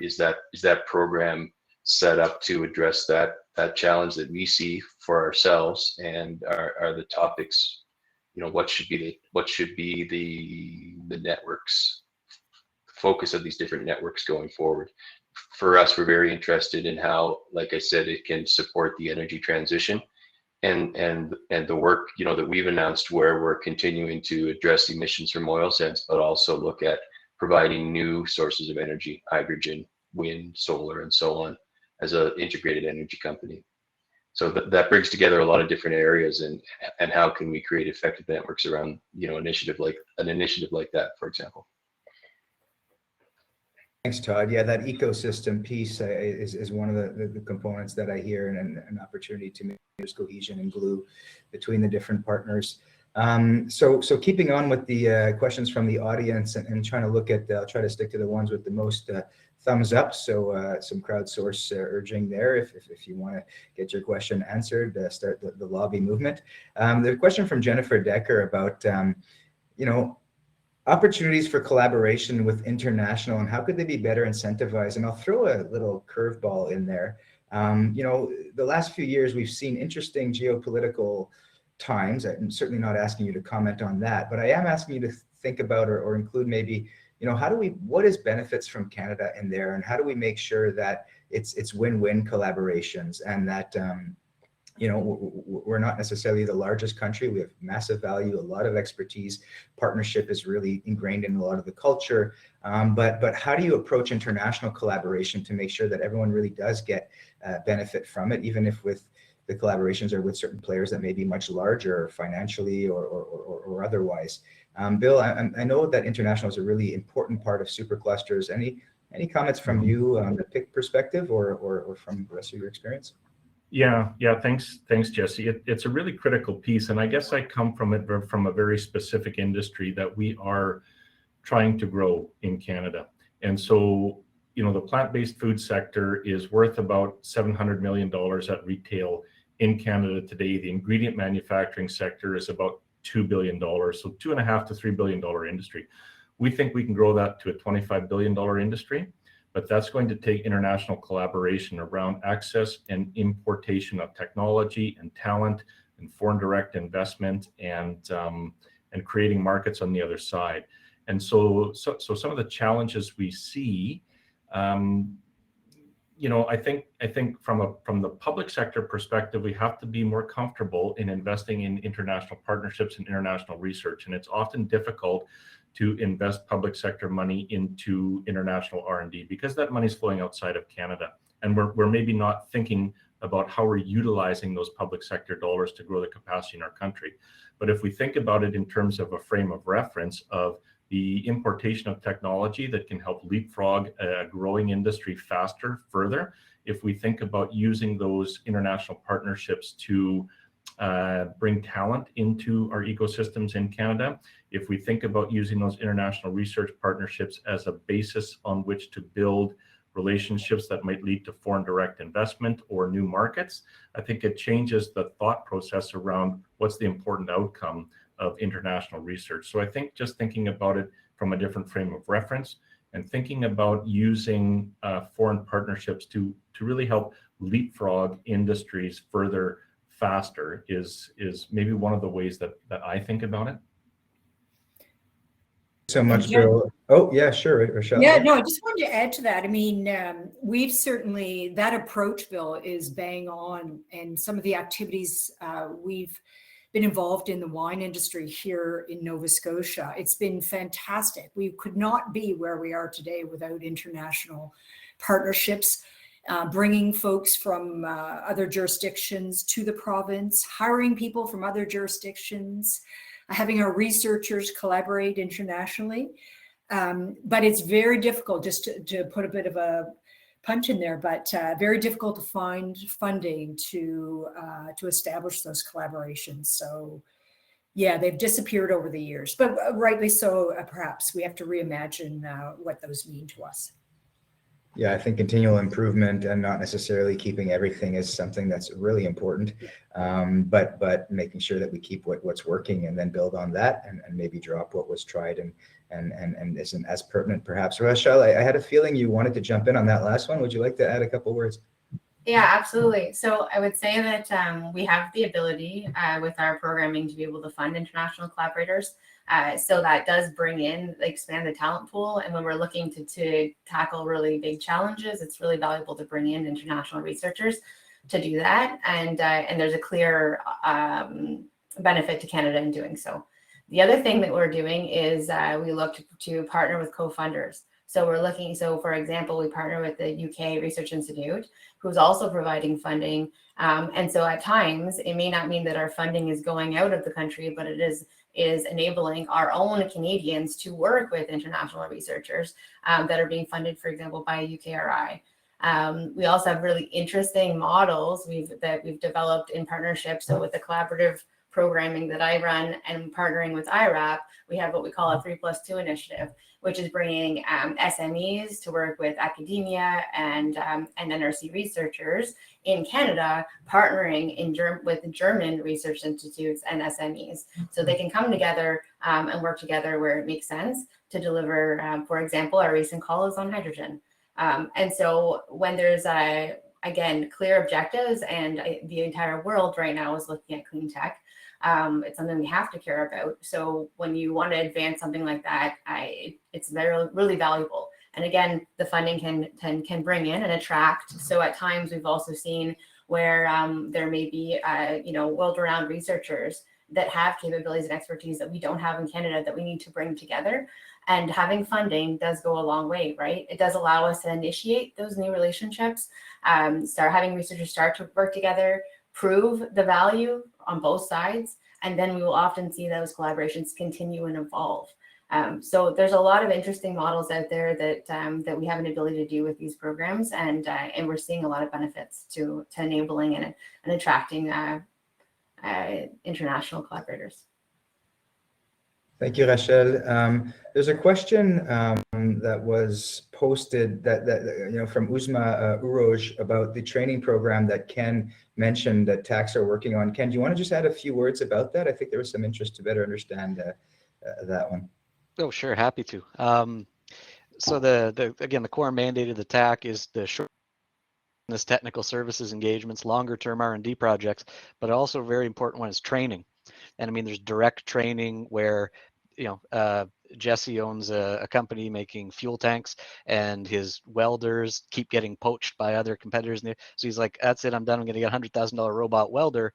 [SPEAKER 6] is that program set up to address that challenge that we see for ourselves, and are the topics, what should be the networks focus of these different networks going forward? For us, we're very interested in how, like I said, it can support the energy transition and the work that we've announced, where we're continuing to address emissions from oil sands, but also look at providing new sources of energy, hydrogen, wind, solar, and so on, as an integrated energy company. So that brings together a lot of different areas, and how can we create effective networks around an initiative like that, for example.
[SPEAKER 1] Thanks, Todd. Yeah, that ecosystem piece is one of the components that I hear, and an opportunity to make cohesion and glue between the different partners. So keeping on with the questions from the audience, and trying to look at, I'll try to stick to the ones with the most thumbs up. So some crowdsource urging there. If you want to get your question answered, start the lobby movement. The question from Jennifer Decker about, opportunities for collaboration with international, and how could they be better incentivized? And I'll throw a little curveball in there. The last few years, we've seen interesting geopolitical times. I'm certainly not asking you to comment on that, but I am asking you to think about, or include maybe, what is benefits from Canada in there, and how do we make sure that it's win-win collaborations, and that we're not necessarily the largest country. We have massive value, a lot of expertise. Partnership is really ingrained in a lot of the culture. But how do you approach international collaboration to make sure that everyone really does get benefit from it, even if with the collaborations are with certain players that may be much larger financially or otherwise? Bill, I know that international is a really important part of superclusters. Any comments from you on the PIC perspective, or from the rest of your experience?
[SPEAKER 4] Yeah. Thanks, Jesse. It's a really critical piece, and I guess I come from a very specific industry that we are trying to grow in Canada. And so, the plant-based food sector is worth about $700 million at retail in Canada today. The ingredient manufacturing sector is about $2 billion, so $2.5 to $3 billion industry. We think we can grow that to a $25 billion industry. But that's going to take international collaboration around access and importation of technology and talent and foreign direct investment, and creating markets on the other side. And so some of the challenges we see, I think from the public sector perspective, we have to be more comfortable in investing in international partnerships and international research, and it's often difficult to invest public sector money into international R&D because that money is flowing outside of Canada, and we're maybe not thinking about how we're utilizing those public sector dollars to grow the capacity in our country. But if we think about it in terms of a frame of reference of the importation of technology that can help leapfrog a growing industry faster, further, if we think about using those international partnerships to bring talent into our ecosystems in Canada, if we think about using those international research partnerships as a basis on which to build relationships that might lead to foreign direct investment or new markets, I think it changes the thought process around what's the important outcome of international research. So I think just thinking about it from a different frame of reference, and thinking about using foreign partnerships to really help leapfrog industries further faster is maybe one of the ways that I think about it.
[SPEAKER 1] So much,
[SPEAKER 3] Yeah.
[SPEAKER 1] Bill. Oh, yeah, sure, Rochelle.
[SPEAKER 3] Yeah, no, I just wanted to add to that. I mean, we've certainly, that approach, Bill, is bang on. And some of the activities we've been involved in the wine industry here in Nova Scotia, it's been fantastic. We could not be where we are today without international partnerships, bringing folks from other jurisdictions to the province, hiring people from other jurisdictions, having our researchers collaborate internationally. But it's very difficult, just to put a bit of a punch in there, but very difficult to find funding to establish those collaborations. So yeah, they've disappeared over the years, but rightly so. Perhaps we have to reimagine what those mean to us.
[SPEAKER 1] Yeah, I think continual improvement and not necessarily keeping everything is something that's really important, but making sure that we keep what's working and then build on that, and maybe drop what was tried and isn't as pertinent perhaps. Rochelle, I had a feeling you wanted to jump in on that last one. Would you like to add a couple words?
[SPEAKER 5] Yeah, absolutely. So I would say that we have the ability with our programming to be able to fund international collaborators. So that does expand the talent pool. And when we're looking to tackle really big challenges, it's really valuable to bring in international researchers to do that. And there's a clear benefit to Canada in doing so. The other thing that we're doing is we look to partner with co-funders. So for example, we partner with the UK Research Institute, who's also providing funding. And so at times, it may not mean that our funding is going out of the country, but it is enabling our own Canadians to work with international researchers that are being funded, for example, by UKRI. We also have really interesting models that we've developed in partnership. So with the collaborative programming that I run and partnering with IRAP, we have what we call a 3+2 initiative, which is bringing SMEs to work with academia and NRC researchers in Canada, partnering with German research institutes and SMEs. So they can come together and work together where it makes sense to deliver, for example, our recent call is on hydrogen. And so when there's again, clear objectives, and the entire world right now is looking at clean tech, it's something we have to care about. So when you want to advance something like that, it's really valuable. And again, the funding can bring in and attract. So at times we've also seen where there may be world-renowned researchers that have capabilities and expertise that we don't have in Canada that we need to bring together. And having funding does go a long way, right? It does allow us to initiate those new relationships, start having researchers start to work together, prove the value on both sides, and then we will often see those collaborations continue and evolve. So there's a lot of interesting models out there that we have an ability to do with these programs, and we're seeing a lot of benefits to enabling and attracting international collaborators.
[SPEAKER 1] Thank you, Rachel. There's a question that was posted from Uzma Uroj about the training program that Ken mentioned that TACs are working on. Ken, do you want to just add a few words about that? I think there was some interest to better understand that one.
[SPEAKER 2] Oh, sure, happy to. So the core mandate of the TAC is the short technical services engagements, longer term R&D projects, but also very important one is training. And I mean, there's direct training where Jesse owns a company making fuel tanks, and his welders keep getting poached by other competitors. So he's like, that's it, I'm done. I'm going to get a $100,000 robot welder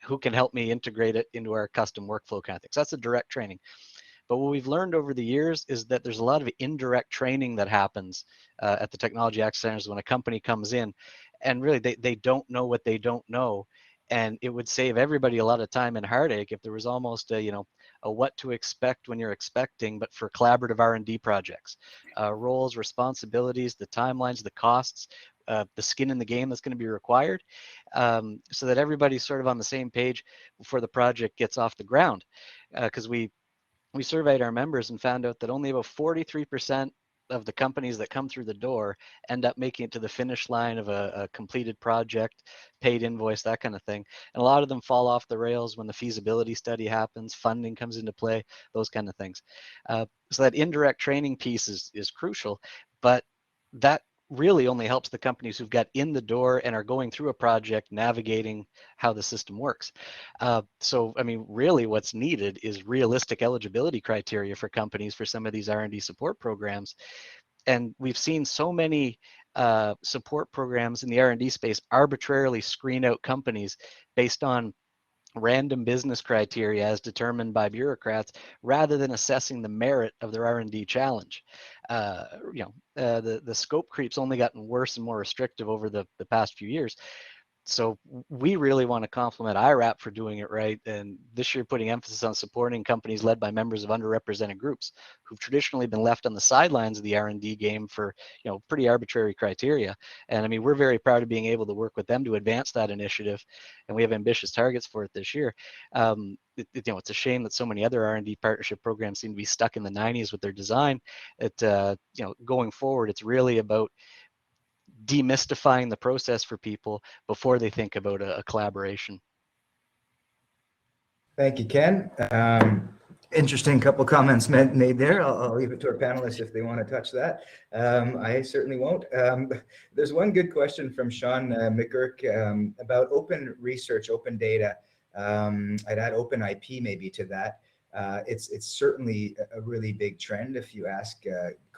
[SPEAKER 2] who can help me integrate it into our custom workflow kind of thing. So that's a direct training. But what we've learned over the years is that there's a lot of indirect training that happens at the technology access centers when a company comes in, and really they don't know what they don't know. And it would save everybody a lot of time and heartache if there was almost a what to expect when you're expecting, but for collaborative R&D projects, roles, responsibilities, the timelines, the costs, the skin in the game that's going to be required, so that everybody's sort of on the same page before the project gets off the ground. Because we surveyed our members and found out that only about 43% of the companies that come through the door end up making it to the finish line of a completed project, paid invoice, that kind of thing. And a lot of them fall off the rails when the feasibility study happens, funding comes into play, those kind of things. So that indirect training piece is crucial, but that really only helps the companies who've got in the door and are going through a project, navigating how the system works. So, I mean, really what's needed is realistic eligibility criteria for companies for some of these R&D support programs. And we've seen so many support programs in the R&D space arbitrarily screen out companies based on random business criteria as determined by bureaucrats, rather than assessing the merit of their R&D challenge. The scope creep's only gotten worse and more restrictive over the past few years. So we really want to compliment IRAP for doing it right, and this year putting emphasis on supporting companies led by members of underrepresented groups who've traditionally been left on the sidelines of the R&D game for pretty arbitrary criteria. And I mean, we're very proud of being able to work with them to advance that initiative, and we have ambitious targets for it this year. It's a shame that so many other R&D partnership programs seem to be stuck in the 90s with their design. Going forward, it's really about demystifying the process for people before they think about a collaboration.
[SPEAKER 1] Thank you, Ken. Interesting couple comments made there. I'll leave it to our panelists if they want to touch that. I certainly won't. There's one good question from Sean McGurk about open research, open data. I'd add open IP maybe to that. It's certainly a really big trend. If you ask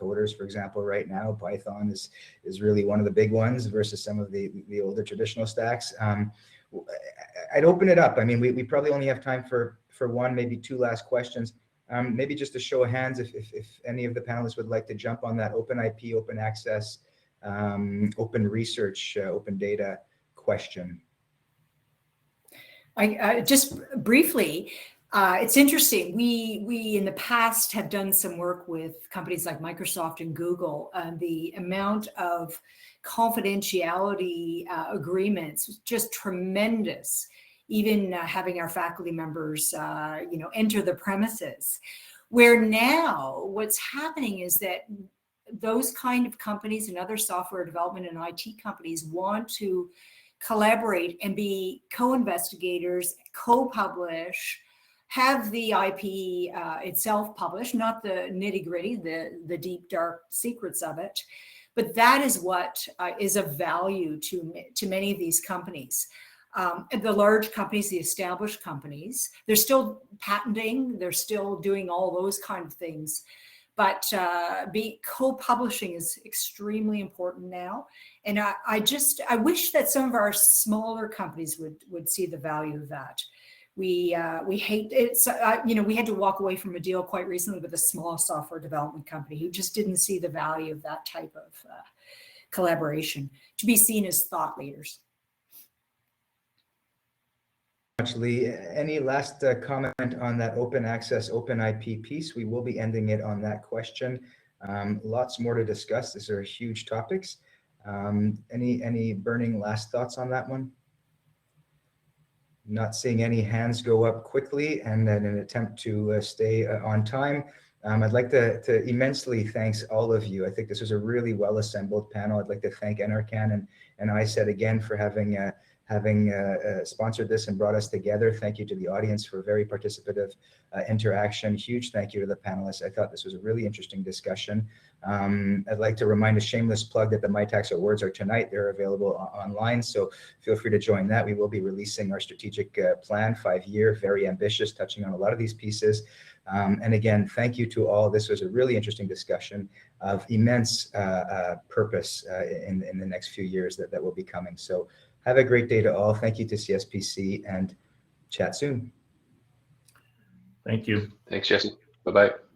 [SPEAKER 1] coders, for example, right now, Python is really one of the big ones versus some of the older traditional stacks. I'd open it up. I mean, we probably only have time for one, maybe two last questions. Maybe just a show of hands if any of the panelists would like to jump on that open IP, open access, open research, open data question.
[SPEAKER 3] I just briefly, it's interesting. We in the past have done some work with companies like Microsoft and Google. The amount of confidentiality agreements was just tremendous. Even having our faculty members, enter the premises. Where now what's happening is that those kind of companies and other software development and IT companies want to collaborate and be co-investigators, co-publish, have the IP itself published, not the nitty gritty, the deep, dark secrets of it. But that is what is of value to many of these companies. The large companies, the established companies, they're still patenting, they're still doing all those kind of things. But co-publishing is extremely important now. And I wish that some of our smaller companies would see the value of that. We hate it. We had to walk away from a deal quite recently with a small software development company who just didn't see the value of that type of collaboration to be seen as thought leaders.
[SPEAKER 1] Lee, any last comment on that open access, open IP piece? We will be ending it on that question. Lots more to discuss. These are huge topics. Any burning last thoughts on that one? Not seeing any hands go up quickly, and in an attempt to stay on time, I'd like to immensely thank all of you. I think this was a really well-assembled panel. I'd like to thank NRCan and ISET again for having sponsored this and brought us together. Thank you to the audience for very participative interaction. Huge thank you to the panelists. I thought this was a really interesting discussion. I'd like to remind a shameless plug that the MyTax Awards are tonight. They're available online, so feel free to join that. We will be releasing our strategic plan, 5-year, very ambitious, touching on a lot of these pieces. And again, thank you to all. This was a really interesting discussion of immense purpose in the next few years that will be coming. So have a great day to all. Thank you to CSPC, and chat soon.
[SPEAKER 4] Thank you.
[SPEAKER 6] Thanks, Jesse. Bye-bye.